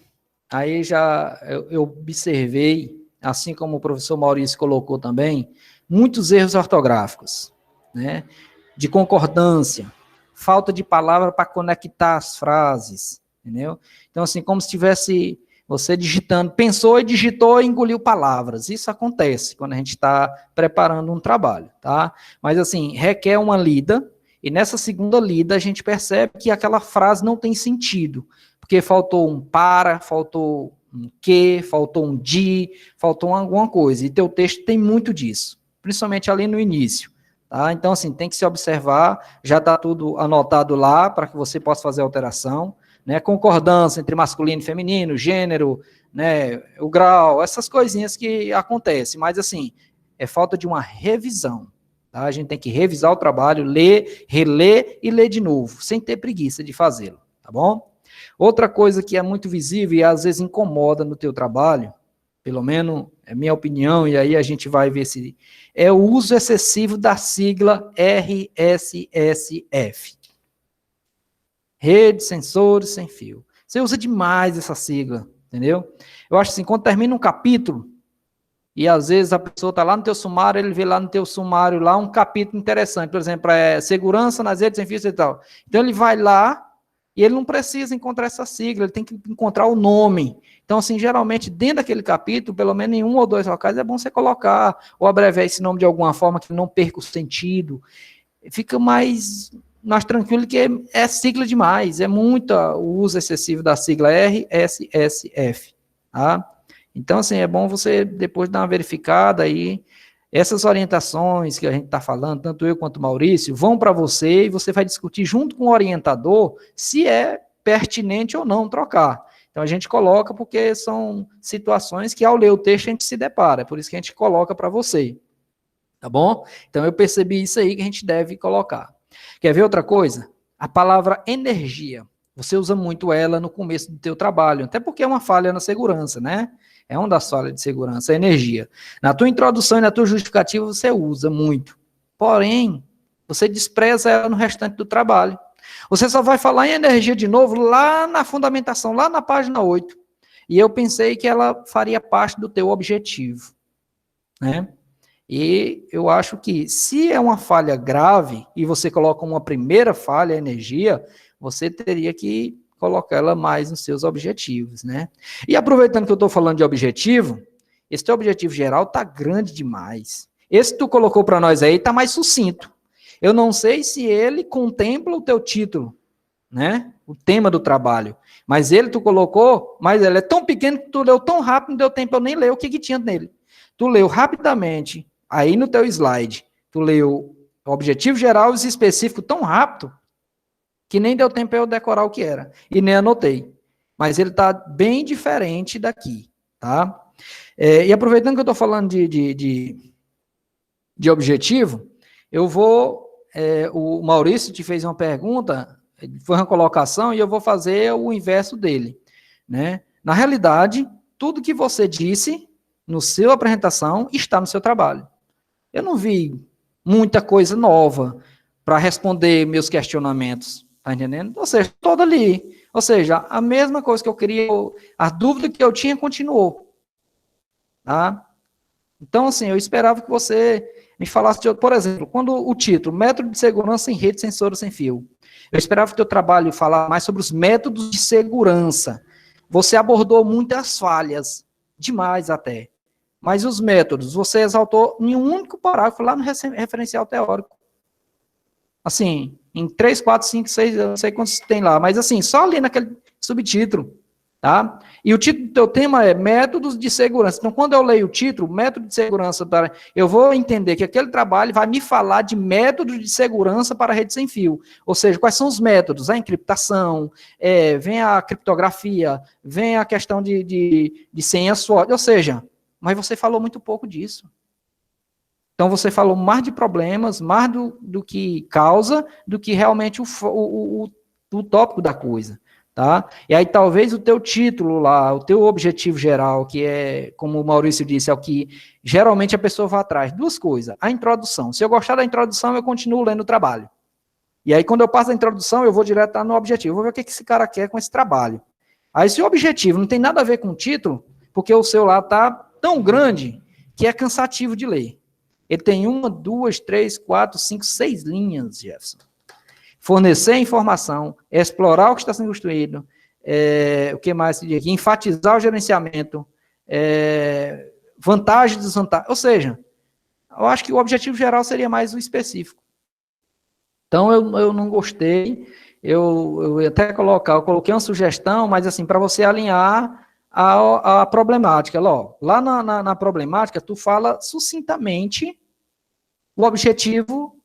aí já eu observei, assim como o professor Maurício colocou também, muitos erros ortográficos, né? De concordância, falta de palavra para conectar as frases, entendeu? Então, assim, como se tivesse você digitando, pensou e digitou e engoliu palavras. Isso acontece quando a gente está preparando um trabalho, tá? Mas, assim, requer uma lida, e nessa segunda lida a gente percebe que aquela frase não tem sentido, porque faltou um para, faltou um que, faltou um de, faltou alguma coisa, e teu texto tem muito disso, principalmente ali no início. Tá? Então, assim, tem que se observar, já está tudo anotado lá para que você possa fazer alteração, né? Concordância entre masculino e feminino, gênero, né? O grau, essas coisinhas que acontecem, mas, assim, é falta de uma revisão. Tá? A gente tem que revisar o trabalho, ler, reler e ler de novo, sem ter preguiça de fazê-lo, tá bom? Outra coisa que é muito visível e às vezes incomoda no teu trabalho, pelo menos é minha opinião, e aí a gente vai ver se é o uso excessivo da sigla RSSF. Rede, sensores, sem fio. Você usa demais essa sigla, entendeu? Eu acho assim, quando termina um capítulo, e às vezes a pessoa está lá no teu sumário, ele vê lá no teu sumário lá um capítulo interessante, por exemplo, segurança nas redes sem fio e tal. Então ele vai lá, e ele não precisa encontrar essa sigla, ele tem que encontrar o nome. Então, assim, geralmente, dentro daquele capítulo, pelo menos em um ou dois locais, é bom você colocar, ou abreviar esse nome de alguma forma que não perca o sentido. Fica mais tranquilo, que é sigla demais, é muito o uso excessivo da sigla RSSF, tá? Então, assim, é bom você depois dar uma verificada aí. Essas orientações que a gente está falando, tanto eu quanto o Maurício, vão para você e você vai discutir junto com o orientador se é pertinente ou não trocar. Então, a gente coloca porque são situações que, ao ler o texto, a gente se depara. Por isso que a gente coloca para você. Tá bom? Então, eu percebi isso aí que a gente deve colocar. Quer ver outra coisa? A palavra energia. Você usa muito ela no começo do teu trabalho, até porque é uma falha na segurança, né? É uma das falhas de segurança, a energia. Na tua introdução e na tua justificativa você usa muito. Porém, você despreza ela no restante do trabalho. Você só vai falar em energia de novo lá na fundamentação, lá na página 8. E eu pensei que ela faria parte do teu objetivo, né? E eu acho que, se é uma falha grave, e você coloca uma primeira falha, energia, você teria que colocar ela mais nos seus objetivos, né? E aproveitando que eu estou falando de objetivo, esse teu objetivo geral está grande demais. Esse que tu colocou para nós aí está mais sucinto. Eu não sei se ele contempla o teu título, né? O tema do trabalho. Mas ele tu colocou, mas ele é tão pequeno que tu leu tão rápido, não deu tempo eu nem ler o que tinha nele. Tu leu rapidamente, aí no teu slide, tu leu o objetivo geral e específico tão rápido, que nem deu tempo eu decorar o que era. E nem anotei. Mas ele está bem diferente daqui, tá? E aproveitando que eu estou falando de objetivo, eu vou... o Maurício te fez uma pergunta, foi uma colocação, e eu vou fazer o inverso dele, né? Na realidade, tudo que você disse no seu apresentação está no seu trabalho. Eu não vi muita coisa nova para responder meus questionamentos, tá entendendo? Ou seja, todo ali. Ou seja, a mesma coisa que eu queria, a dúvida que eu tinha continuou, tá? Então, assim, eu esperava que você me falasse de, por exemplo, quando o título, método de segurança em rede sensora sem fio. Eu esperava que o teu trabalho falasse mais sobre os métodos de segurança. Você abordou muitas falhas, demais até. Mas os métodos, você exaltou em um único parágrafo lá no referencial teórico. Assim, em 3, 4, 5, 6, eu não sei quantos tem lá, mas assim, só ali naquele subtítulo, tá? E o título do teu tema é métodos de segurança. Então, quando eu leio o título, método de segurança, eu vou entender que aquele trabalho vai me falar de métodos de segurança para a rede sem fio. Ou seja, quais são os métodos? A encriptação, vem a criptografia, vem a questão de senha SWOT, ou seja, mas você falou muito pouco disso. Então, você falou mais de problemas, mais do que causa, do que realmente o tópico da coisa, tá? E aí, talvez o teu título lá, o teu objetivo geral, que é, como o Maurício disse, é o que geralmente a pessoa vai atrás. Duas coisas. A introdução. Se eu gostar da introdução, eu continuo lendo o trabalho. E aí, quando eu passo a introdução, eu vou direto no objetivo. Eu vou ver o que esse cara quer com esse trabalho. Aí, se o objetivo não tem nada a ver com o título, porque o seu lá está tão grande que é cansativo de ler. Ele tem 1, 2, 3, 4, 5, 6 linhas, Jefferson. Fornecer informação, explorar o que está sendo construído, o que mais se diz aqui? Enfatizar o gerenciamento, vantagem e desvantagem. Ou seja, eu acho que o objetivo geral seria mais o específico. Então, eu não gostei, eu até coloquei uma sugestão, mas assim, para você alinhar a problemática. Lá na problemática, tu fala sucintamente o objetivo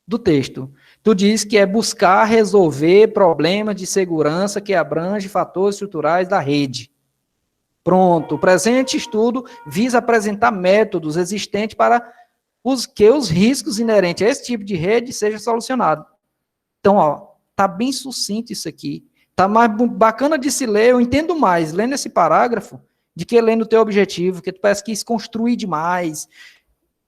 do texto. Tu diz que é buscar resolver problemas de segurança que abrange fatores estruturais da rede. Pronto. O presente estudo visa apresentar métodos existentes para que os riscos inerentes a esse tipo de rede sejam solucionados. Então, tá bem sucinto isso aqui. Tá mais bacana de se ler, eu entendo mais lendo esse parágrafo do que lendo o teu objetivo, porque tu parece que quis construir demais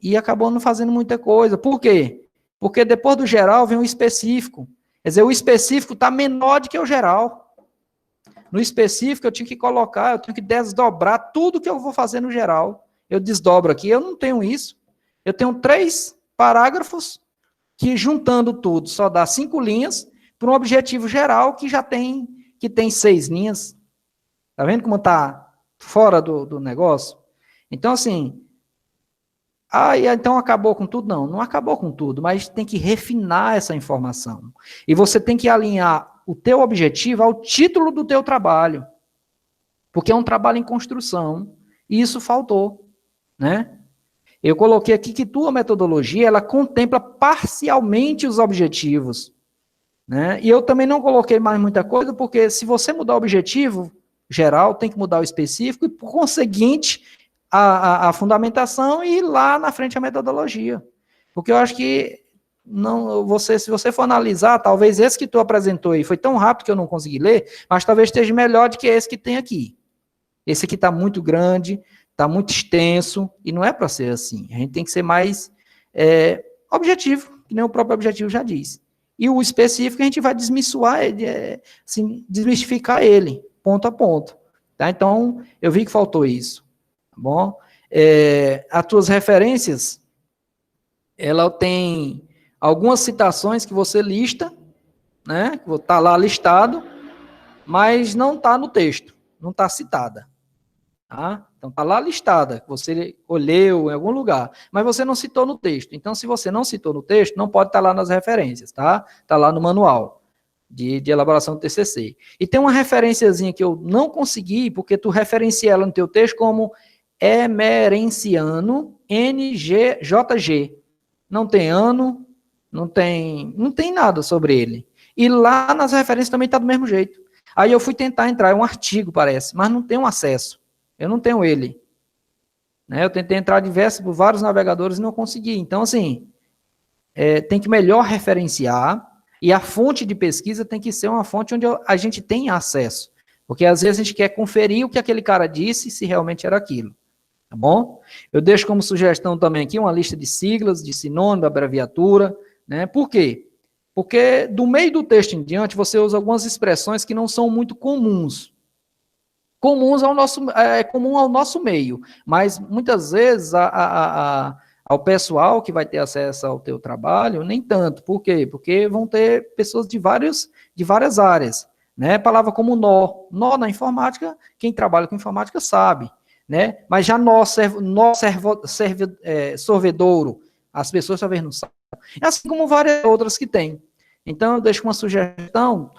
e acabou não fazendo muita coisa. Por quê? Porque depois do geral vem o específico. Quer dizer, o específico está menor do que o geral. No específico eu tenho que desdobrar tudo que eu vou fazer no geral. Eu desdobro aqui, eu não tenho isso. Eu tenho 3 parágrafos que, juntando tudo, só dá 5 linhas para um objetivo geral que já tem 6 linhas. Tá vendo como está fora do negócio? Então, assim, então acabou com tudo? Não acabou com tudo, mas tem que refinar essa informação. E você tem que alinhar o teu objetivo ao título do teu trabalho. Porque é um trabalho em construção, e isso faltou, né? Eu coloquei aqui que tua metodologia, ela contempla parcialmente os objetivos, né? E eu também não coloquei mais muita coisa, porque se você mudar o objetivo geral, tem que mudar o específico, e por conseguinte, a fundamentação e lá na frente a metodologia. Porque eu acho que se você for analisar, talvez esse que tu apresentou aí foi tão rápido que eu não consegui ler, mas talvez esteja melhor do que esse que tem aqui. Esse aqui está muito grande, está muito extenso, e não é para ser assim. A gente tem que ser mais objetivo, que nem o próprio objetivo já diz. E o específico a gente vai desmistificar ele, ponto a ponto. Tá? Então, eu vi que faltou isso. Tá bom? As tuas referências, ela tem algumas citações que você lista, né? Que está lá listado, mas não está no texto, não está citada. Tá? Então está lá listada, você olhou em algum lugar, mas você não citou no texto. Então, se você não citou no texto, não pode estar lá nas referências, tá? Está lá no manual de elaboração do TCC. E tem uma referenciazinha que eu não consegui, porque tu referencia ela no teu texto como Emerenciano NGJG. Não tem ano, não tem nada sobre ele. E lá nas referências também está do mesmo jeito. Aí eu fui tentar entrar, é um artigo, parece, mas não tem um acesso. Eu não tenho ele. Né? Eu tentei entrar por vários navegadores e não consegui. Então, assim, tem que melhor referenciar, e a fonte de pesquisa tem que ser uma fonte onde a gente tem acesso. Porque às vezes a gente quer conferir o que aquele cara disse, se realmente era aquilo. Tá bom? Eu deixo como sugestão também aqui uma lista de siglas, de sinônimo, abreviatura. Né? Por quê? Porque do meio do texto em diante, você usa algumas expressões que não são muito comuns. Comum ao nosso meio, mas muitas vezes ao pessoal que vai ter acesso ao teu trabalho, nem tanto. Por quê? Porque vão ter pessoas de várias áreas. Né? Palavra como nó na informática, quem trabalha com informática sabe. Né? Mas já sorvedouro, as pessoas talvez não sabem. Assim como várias outras que tem. Então, eu deixo uma sugestão,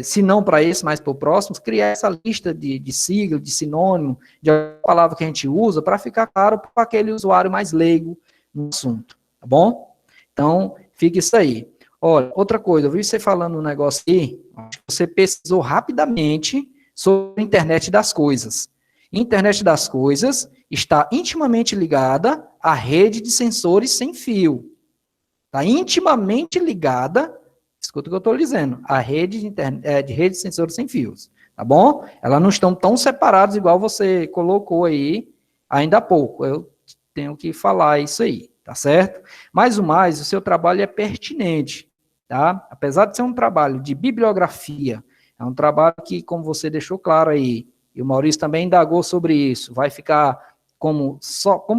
se não para esse, mas para o próximo, criar essa lista de sigla, de sinônimo, de palavra que a gente usa, para ficar claro para aquele usuário mais leigo no assunto, tá bom? Então, fica isso aí. Olha, outra coisa, eu vi você falando um negócio aí, acho que você pesquisou rapidamente sobre a internet das coisas. Internet das coisas está intimamente ligada à rede de sensores sem fio. Está intimamente ligada, escuta o que eu estou dizendo, a rede de rede de sensores sem fios, tá bom? Elas não estão tão separadas igual você colocou aí ainda há pouco. Eu tenho que falar isso aí, tá certo? Mais o mais, o seu trabalho é pertinente, tá? Apesar de ser um trabalho de bibliografia, é um trabalho que, como você deixou claro aí, e o Maurício também indagou sobre isso, vai ficar como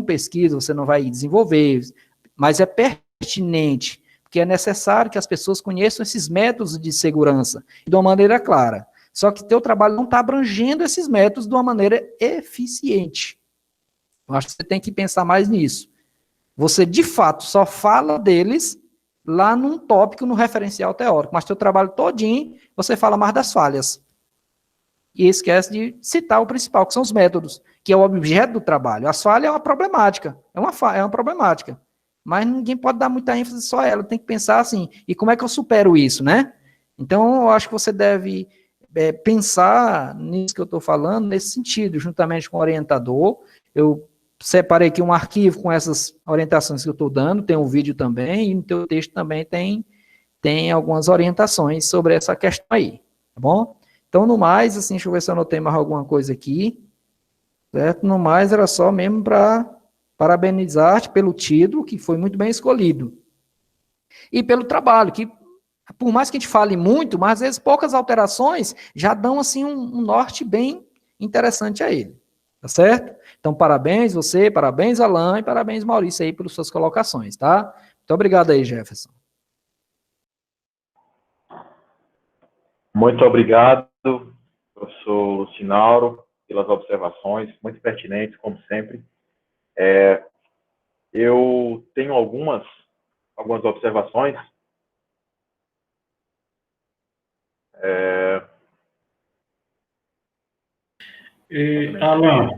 pesquisa, você não vai desenvolver, mas é pertinente, porque é necessário que as pessoas conheçam esses métodos de segurança de uma maneira clara. Só que teu trabalho não está abrangendo esses métodos de uma maneira eficiente. Eu acho que você tem que pensar mais nisso. Você, de fato, só fala deles lá num tópico, no referencial teórico, mas teu trabalho todinho, você fala mais das falhas. E esquece de citar o principal, que são os métodos, que é o objeto do trabalho. As falhas é uma problemática, é uma problemática. Mas ninguém pode dar muita ênfase só a ela, tem que pensar assim, e como é que eu supero isso, né? Então, eu acho que você deve pensar nisso que eu estou falando, nesse sentido, juntamente com o orientador. Eu separei aqui um arquivo com essas orientações que eu estou dando, tem um vídeo também, e no teu texto também tem algumas orientações sobre essa questão aí, tá bom? Então, no mais, assim, deixa eu ver se eu anotei mais alguma coisa aqui, certo? No mais, era só mesmo para parabenizar-te pelo título, que foi muito bem escolhido, e pelo trabalho, que por mais que a gente fale muito, mas às vezes poucas alterações já dão, assim, um norte bem interessante a ele, tá certo? Então, parabéns você, parabéns Alain, e parabéns Maurício aí pelas suas colocações, tá? Muito obrigado aí, Jefferson. Muito obrigado, professor Sinauro, pelas observações, muito pertinentes, como sempre. Eu tenho algumas observações. Alan,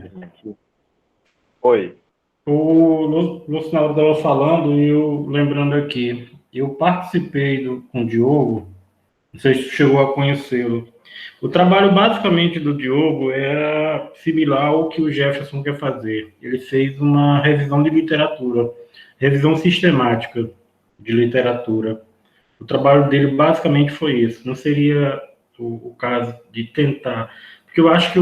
oi. o Luciano estava falando e eu lembrando aqui, eu participei com o Diogo, não sei se chegou a conhecê-lo. O trabalho basicamente do Diogo era similar ao que o Jefferson quer fazer. Ele fez uma revisão de literatura, revisão sistemática de literatura. O trabalho dele basicamente foi isso. Não seria o caso de tentar, porque eu acho que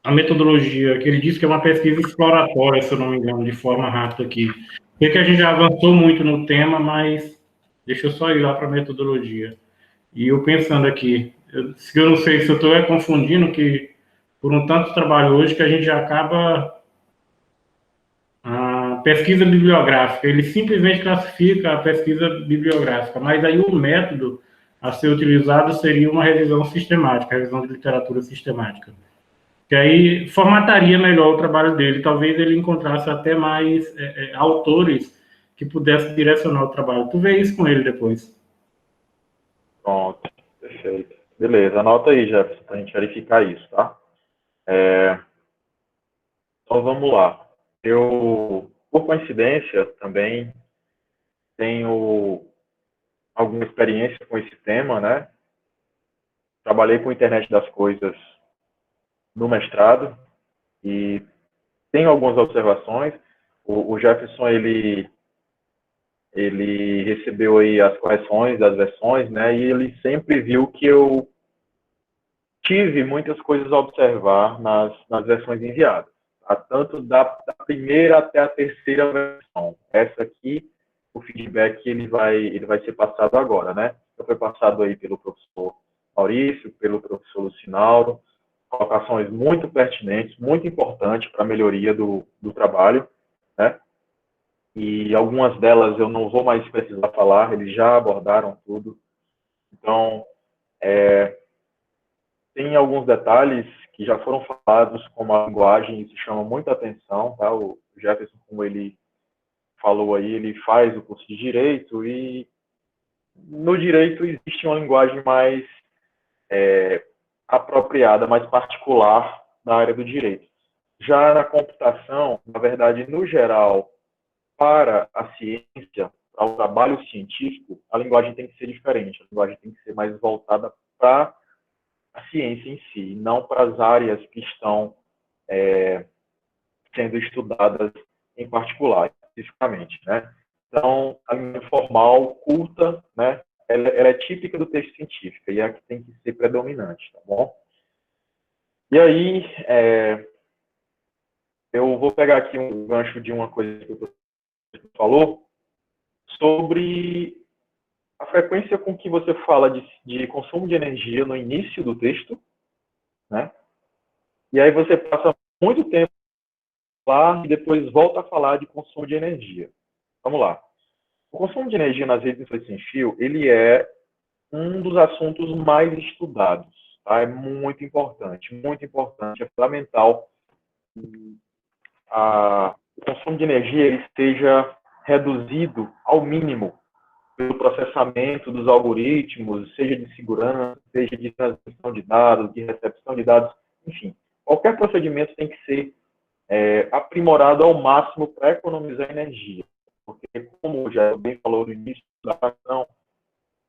a metodologia que ele disse que é uma pesquisa exploratória, se eu não me engano, de forma rápida aqui. Sei que a gente já avançou muito no tema, mas deixa eu só ir lá para a metodologia. E eu pensando aqui, eu não sei se eu estou confundindo que por um tanto trabalho hoje que a gente já acaba pesquisa bibliográfica. Ele simplesmente classifica a pesquisa bibliográfica, mas aí o método a ser utilizado seria uma revisão sistemática, revisão de literatura sistemática. Que aí formataria melhor o trabalho dele. Talvez ele encontrasse até mais autores que pudessem direcionar o trabalho. Tu vê isso com ele depois. Pronto, perfeito. Beleza, anota aí, Jefferson, para a gente verificar isso, tá? Então vamos lá. Eu, por coincidência, também tenho alguma experiência com esse tema, né? Trabalhei com internet das coisas no mestrado e tenho algumas observações. O Jefferson, ele recebeu aí as correções das versões, né? E ele sempre viu que eu tive muitas coisas a observar nas versões enviadas, tá? Tanto da primeira até a terceira versão. Essa aqui, o feedback ele vai ser passado agora, né? Já foi passado aí pelo professor Maurício, pelo professor Lucinauro, colocações muito pertinentes, muito importantes para a melhoria do trabalho, né? E algumas delas eu não vou mais precisar falar, eles já abordaram tudo. Então, tem alguns detalhes que já foram falados, como a linguagem, isso chama muita atenção, tá? O Jefferson, como ele falou aí, ele faz o curso de Direito e no Direito existe uma linguagem mais apropriada, mais particular da área do Direito. Já na computação, na verdade, no geral, para a ciência, para o trabalho científico, a linguagem tem que ser diferente, a linguagem tem que ser mais voltada para a ciência em si, não para as áreas que estão sendo estudadas em particular, especificamente, né? Então, a linguagem formal, culta, né? Ela é típica do texto científico e é a que tem que ser predominante, tá bom? E aí, eu vou pegar aqui um gancho de uma coisa que o professor falou sobre a frequência com que você fala de consumo de energia no início do texto, né? E aí você passa muito tempo lá e depois volta a falar de consumo de energia. Vamos lá. O consumo de energia nas redes sem fio, ele é um dos assuntos mais estudados, tá? É muito importante, é fundamental que o consumo de energia ele esteja reduzido ao mínimo pelo processamento dos algoritmos, seja de segurança, seja de transmissão de dados, de recepção de dados, enfim. Qualquer procedimento tem que ser aprimorado ao máximo para economizar energia. Porque, como já bem falou no início da questão,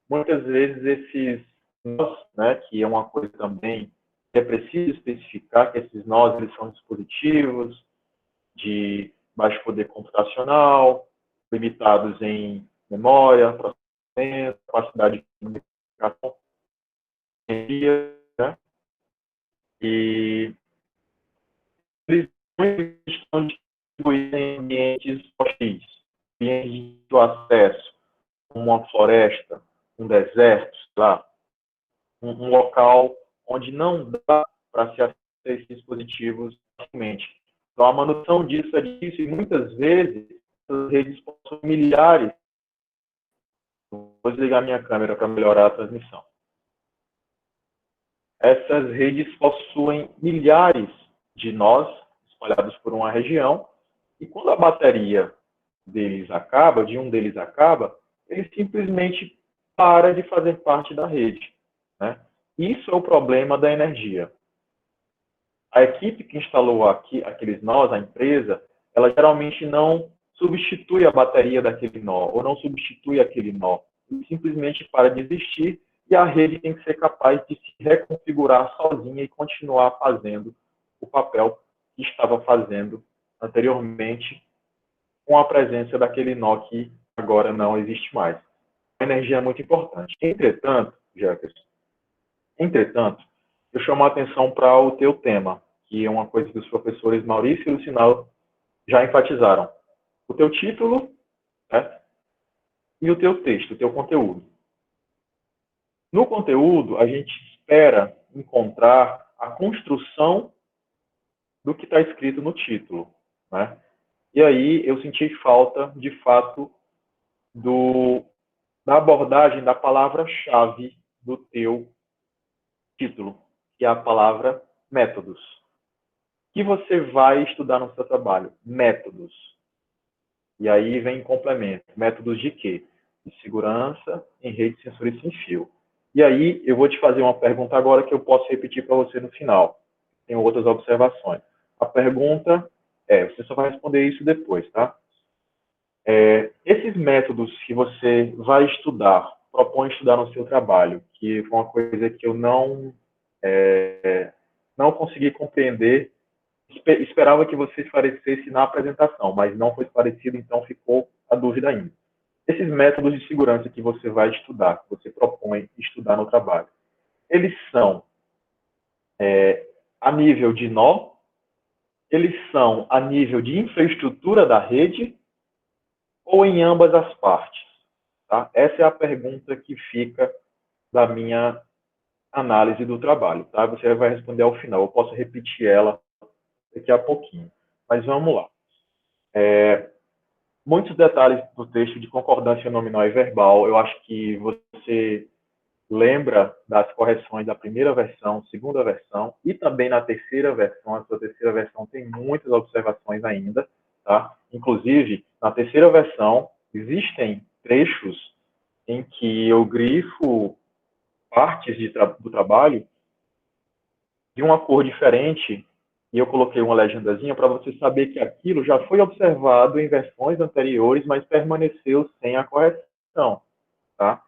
muitas vezes esses nós, né, que é uma coisa também que é preciso especificar, que esses nós eles são dispositivos de baixo poder computacional, limitados em memória, processamento, capacidade de comunicação, né? E eles estão distribuídos em ambientes hostis, ambientes de acesso, como uma floresta, um deserto, lá, um local onde não dá para se acessar esses dispositivos facilmente. Então, a manutenção disso é difícil e muitas vezes as redes possuem milhares. Vou desligar minha câmera para melhorar a transmissão. Essas redes possuem milhares de nós espalhados por uma região e quando a bateria deles acaba, de um deles acaba, ele simplesmente para de fazer parte da rede, né? Isso é o problema da energia. A equipe que instalou aqueles nós, a empresa, ela geralmente não substitui a bateria daquele nó, ou não substitui aquele nó. Ele simplesmente para de existir e a rede tem que ser capaz de se reconfigurar sozinha e continuar fazendo o papel que estava fazendo anteriormente com a presença daquele nó que agora não existe mais. A energia é muito importante. Entretanto, Jefferson, eu chamo a atenção para o teu tema, que é uma coisa que os professores Maurício e Lucinal já enfatizaram. O teu título, né, e o teu texto, o teu conteúdo. No conteúdo, a gente espera encontrar a construção do que está escrito no título, né? E aí eu senti falta, de fato, da abordagem da palavra-chave do teu título, que é a palavra métodos. O que você vai estudar no seu trabalho? Métodos. E aí vem complemento. Métodos de quê? De segurança em rede de sensores sem fio. E aí eu vou te fazer uma pergunta agora que eu posso repetir para você no final. Tem outras observações. A pergunta você só vai responder isso depois, tá? Esses métodos que você vai estudar, propõe estudar no seu trabalho, que foi uma coisa que eu não consegui compreender, esperava que você esclarecesse na apresentação, mas não foi esclarecido, então ficou a dúvida ainda. Esses métodos de segurança que você vai estudar, que você propõe estudar no trabalho, eles são a nível de nó, eles são a nível de infraestrutura da rede, ou em ambas as partes? Tá? Essa é a pergunta que fica da minha análise do trabalho. Tá? Você vai responder ao final. Eu posso repetir ela daqui a pouquinho. Mas vamos lá. Muitos detalhes do texto de concordância nominal e verbal. Eu acho que você lembra das correções da primeira versão, segunda versão e também na terceira versão. A sua terceira versão tem muitas observações ainda. Tá? Inclusive, na terceira versão, existem trechos em que eu grifo partes do trabalho de uma cor diferente e eu coloquei uma legendazinha para você saber que aquilo já foi observado em versões anteriores, mas permaneceu sem a correção. Tá?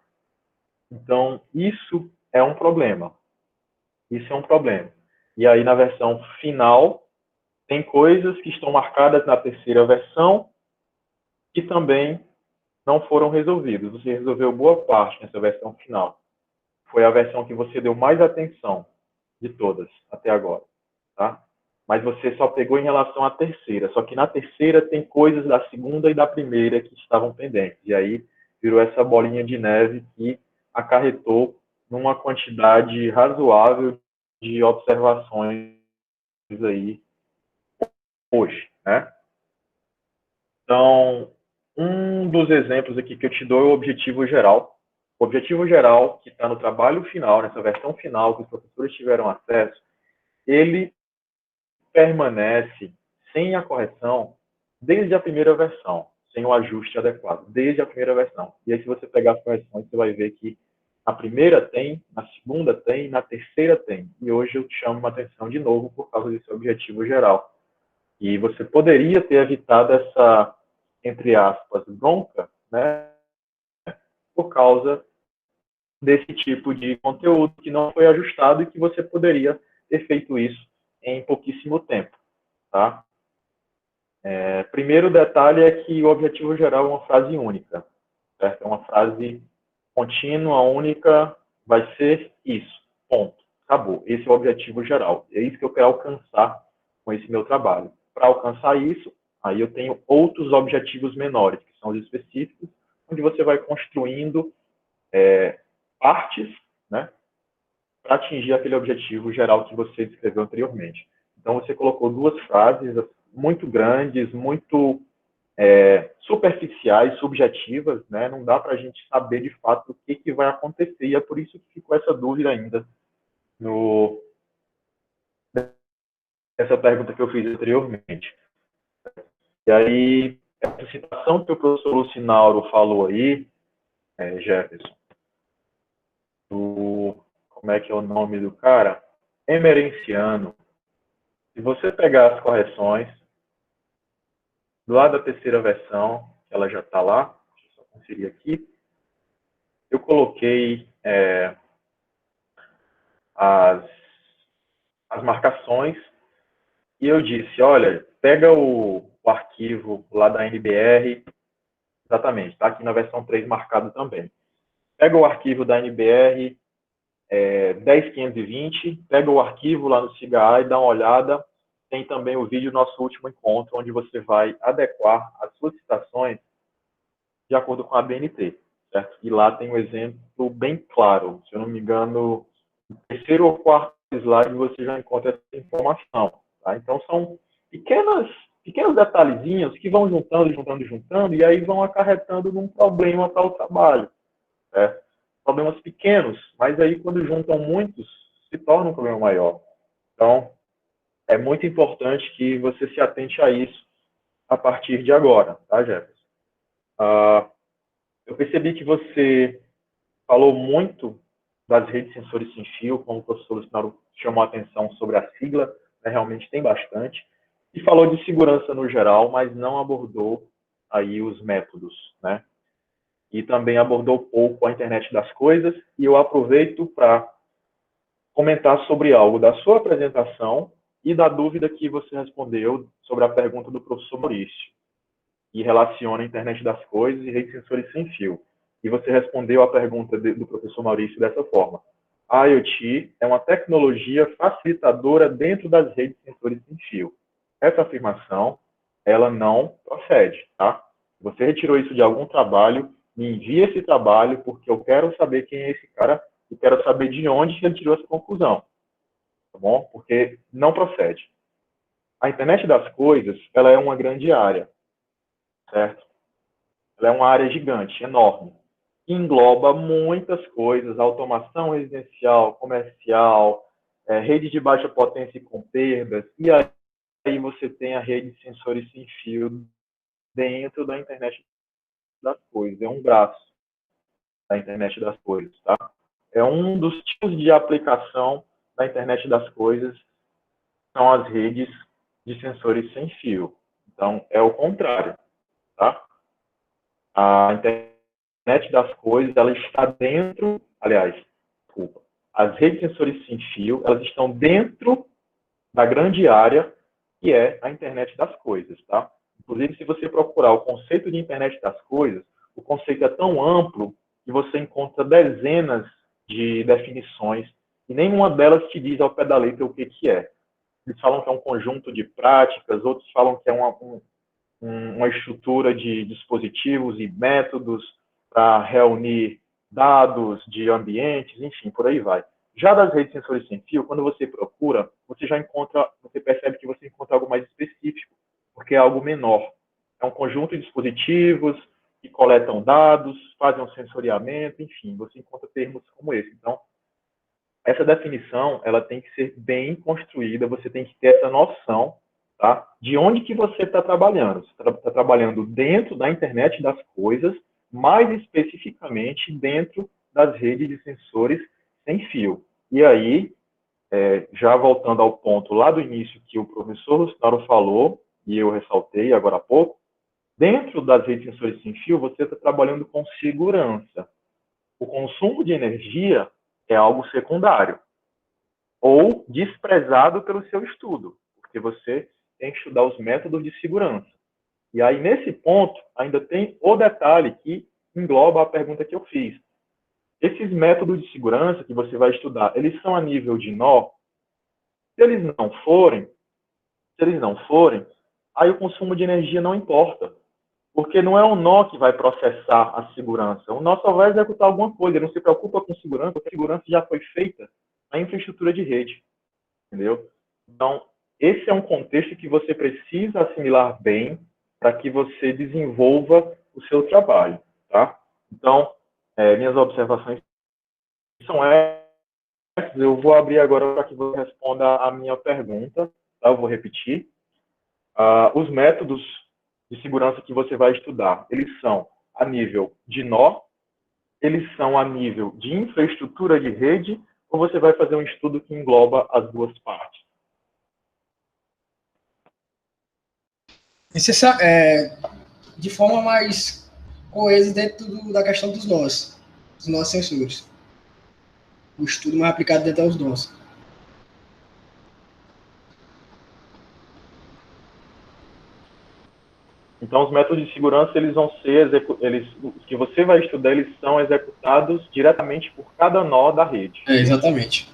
Então, isso é um problema. Isso é um problema. E aí, na versão final, tem coisas que estão marcadas na terceira versão que também não foram resolvidas. Você resolveu boa parte nessa versão final. Foi a versão que você deu mais atenção de todas até agora. Tá? Mas você só pegou em relação à terceira. Só que na terceira tem coisas da segunda e da primeira que estavam pendentes. E aí virou essa bolinha de neve que acarretou numa quantidade razoável de observações aí hoje, né? Então, um dos exemplos aqui que eu te dou é o objetivo geral. O objetivo geral, que está no trabalho final, nessa versão final que os professores tiveram acesso, ele permanece sem a correção desde a primeira versão, sem o ajuste adequado, desde a primeira versão. E aí, se você pegar as correções, você vai ver que na primeira tem, na segunda tem, na terceira tem. E hoje eu te chamo a atenção de novo por causa desse objetivo geral. E você poderia ter evitado essa, entre aspas, bronca, né, por causa desse tipo de conteúdo que não foi ajustado e que você poderia ter feito isso em pouquíssimo tempo. Tá? Primeiro detalhe é que o objetivo geral é uma frase única. Certo? É uma frase contínua, única, vai ser isso. Ponto. Acabou. Esse é o objetivo geral. É isso que eu quero alcançar com esse meu trabalho. Para alcançar isso, aí eu tenho outros objetivos menores, que são os específicos, onde você vai construindo partes, né, para atingir aquele objetivo geral que você descreveu anteriormente. Então, você colocou duas frases muito grandes, muito superficiais, subjetivas, né? Não dá para a gente saber de fato o que vai acontecer, e é por isso que ficou essa dúvida ainda nessa pergunta que eu fiz anteriormente. E aí, essa citação que o professor Lucinauro falou aí, Jefferson, como é que é o nome do cara? Emerenciano. Se você pegar as correções, do lado da terceira versão, ela já está lá, deixa eu só conferir aqui, eu coloquei as marcações e eu disse, olha, pega o arquivo lá da NBR, exatamente, está aqui na versão 3 marcado também. Pega o arquivo da NBR 10520, pega o arquivo lá no SIGA e dá uma olhada. Tem também o vídeo do nosso último encontro, onde você vai adequar as suas citações de acordo com a BNT, certo? E lá tem um exemplo bem claro. Se eu não me engano, no terceiro ou quarto slide você já encontra essa informação. Tá? Então, são pequenas pequenos detalhezinhos que vão juntando, e aí vão acarretando num problema para o trabalho. Né? Problemas pequenos, mas aí quando juntam muitos, se torna um problema maior. Então, é muito importante que você se atente a isso a partir de agora, tá, Jefferson? Eu percebi que você falou muito das redes sensores sem fio, como o professor Luciano chamou a atenção sobre a sigla, né, realmente tem bastante, e falou de segurança no geral, mas não abordou aí os métodos, né? E também abordou pouco a internet das coisas, e eu aproveito para comentar sobre algo da sua apresentação e da dúvida que você respondeu sobre a pergunta do professor Maurício, e relaciona a internet das coisas e redes sensores sem fio. E você respondeu a pergunta do professor Maurício dessa forma. A IoT é uma tecnologia facilitadora dentro das redes sensores sem fio. Essa afirmação, ela não procede, tá? Você retirou isso de algum trabalho, me envia esse trabalho, porque eu quero saber quem é esse cara e quero saber de onde ele tirou essa conclusão, tá bom? Porque não procede. A internet das coisas, ela é uma grande área, certo? Ela é uma área gigante, enorme. Engloba muitas coisas, automação residencial, comercial, rede de baixa potência e com perdas, e aí você tem a rede de sensores sem fio dentro da internet das coisas, é um braço da internet das coisas, tá? É um dos tipos de aplicação da internet das coisas, são as redes de sensores sem fio. Então, é o contrário, tá? A internet das coisas, ela está dentro, aliás, desculpa, as redes de sensores sem fio, elas estão dentro da grande área que é a internet das coisas, tá? Inclusive, se você procurar o conceito de internet das coisas, o conceito é tão amplo que você encontra dezenas de definições e nenhuma delas te diz ao pé da letra o que é. Eles falam que é um conjunto de práticas, outros falam que é uma estrutura de dispositivos e métodos para reunir dados de ambientes, enfim, por aí vai. Já das redes sensores sem fio, quando você procura, você já encontra, você percebe que você encontra algo mais específico, porque é algo menor. É um conjunto de dispositivos que coletam dados, fazem um sensoriamento, enfim, você encontra termos como esse. Então, essa definição, ela tem que ser bem construída, você tem que ter essa noção, tá? De onde que você está trabalhando. Você está trabalhando dentro da internet das coisas, mais especificamente dentro das redes de sensores sem fio. E aí, já voltando ao ponto lá do início que o professor Luciano falou, e eu ressaltei agora há pouco, dentro das redes de sensores sem fio, você está trabalhando com segurança. O consumo de energia é algo secundário ou desprezado pelo seu estudo, porque você tem que estudar os métodos de segurança. E aí, nesse ponto, ainda tem o detalhe que engloba a pergunta que eu fiz. Esses métodos de segurança que você vai estudar, eles são a nível de nó? Se eles não forem, aí o consumo de energia não importa, porque não é o nó que vai processar a segurança. O nó só vai executar alguma coisa, ele não se preocupa com segurança, porque a segurança já foi feita na infraestrutura de rede, entendeu? Então, esse é um contexto que você precisa assimilar bem para que você desenvolva o seu trabalho, tá? Então, minhas observações são essas. Eu vou abrir agora para que você responda a minha pergunta, tá? Eu vou repetir. Os métodos de segurança que você vai estudar, eles são a nível de nó, eles são a nível de infraestrutura de rede, ou você vai fazer um estudo que engloba as duas partes? De forma mais coesa dentro da questão dos nossos sensores. O estudo mais aplicado dentro dos nossos. Então, os métodos de segurança, eles vão ser, os que você vai estudar, eles são executados diretamente por cada nó da rede. Exatamente.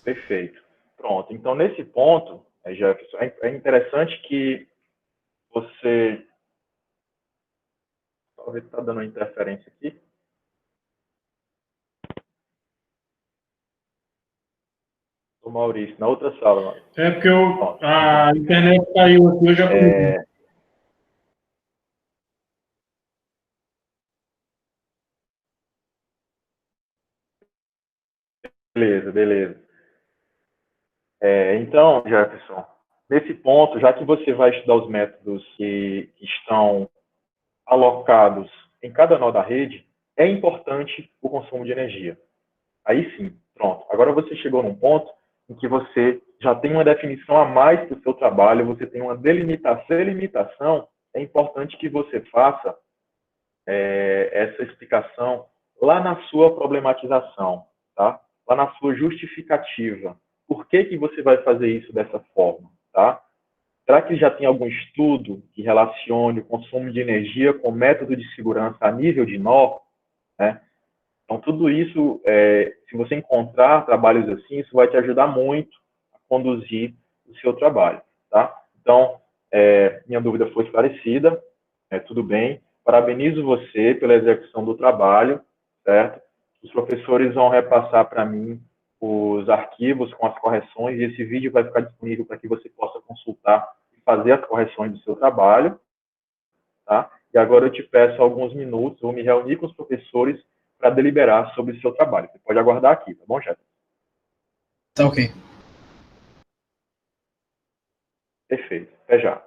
Perfeito. Pronto. Então, nesse ponto, Jefferson, é interessante que você... Talvez está dando uma interferência aqui. O Maurício, na outra sala. Maurício. É porque a internet caiu aqui, eu já comi. Beleza, beleza. Então, Jefferson, nesse ponto, já que você vai estudar os métodos que estão alocados em cada nó da rede, é importante o consumo de energia. Aí sim, pronto. Agora você chegou num ponto em que você já tem uma definição a mais para o seu trabalho, você tem uma delimitação, é importante que você faça essa explicação lá na sua problematização, tá? Lá na sua justificativa. Por que que você vai fazer isso dessa forma, tá? Será que já tem algum estudo que relacione o consumo de energia com método de segurança a nível de nó, né? Então, tudo isso, se você encontrar trabalhos assim, isso vai te ajudar muito a conduzir o seu trabalho, tá? Então, minha dúvida foi esclarecida, tudo bem. Parabenizo você pela execução do trabalho, certo? Os professores vão repassar para mim os arquivos com as correções e esse vídeo vai ficar disponível para que você possa consultar e fazer as correções do seu trabalho, tá? E agora eu te peço alguns minutos, vou me reunir com os professores para deliberar sobre o seu trabalho. Você pode aguardar aqui, tá bom, Jefferson? Tá ok. Perfeito. Até já.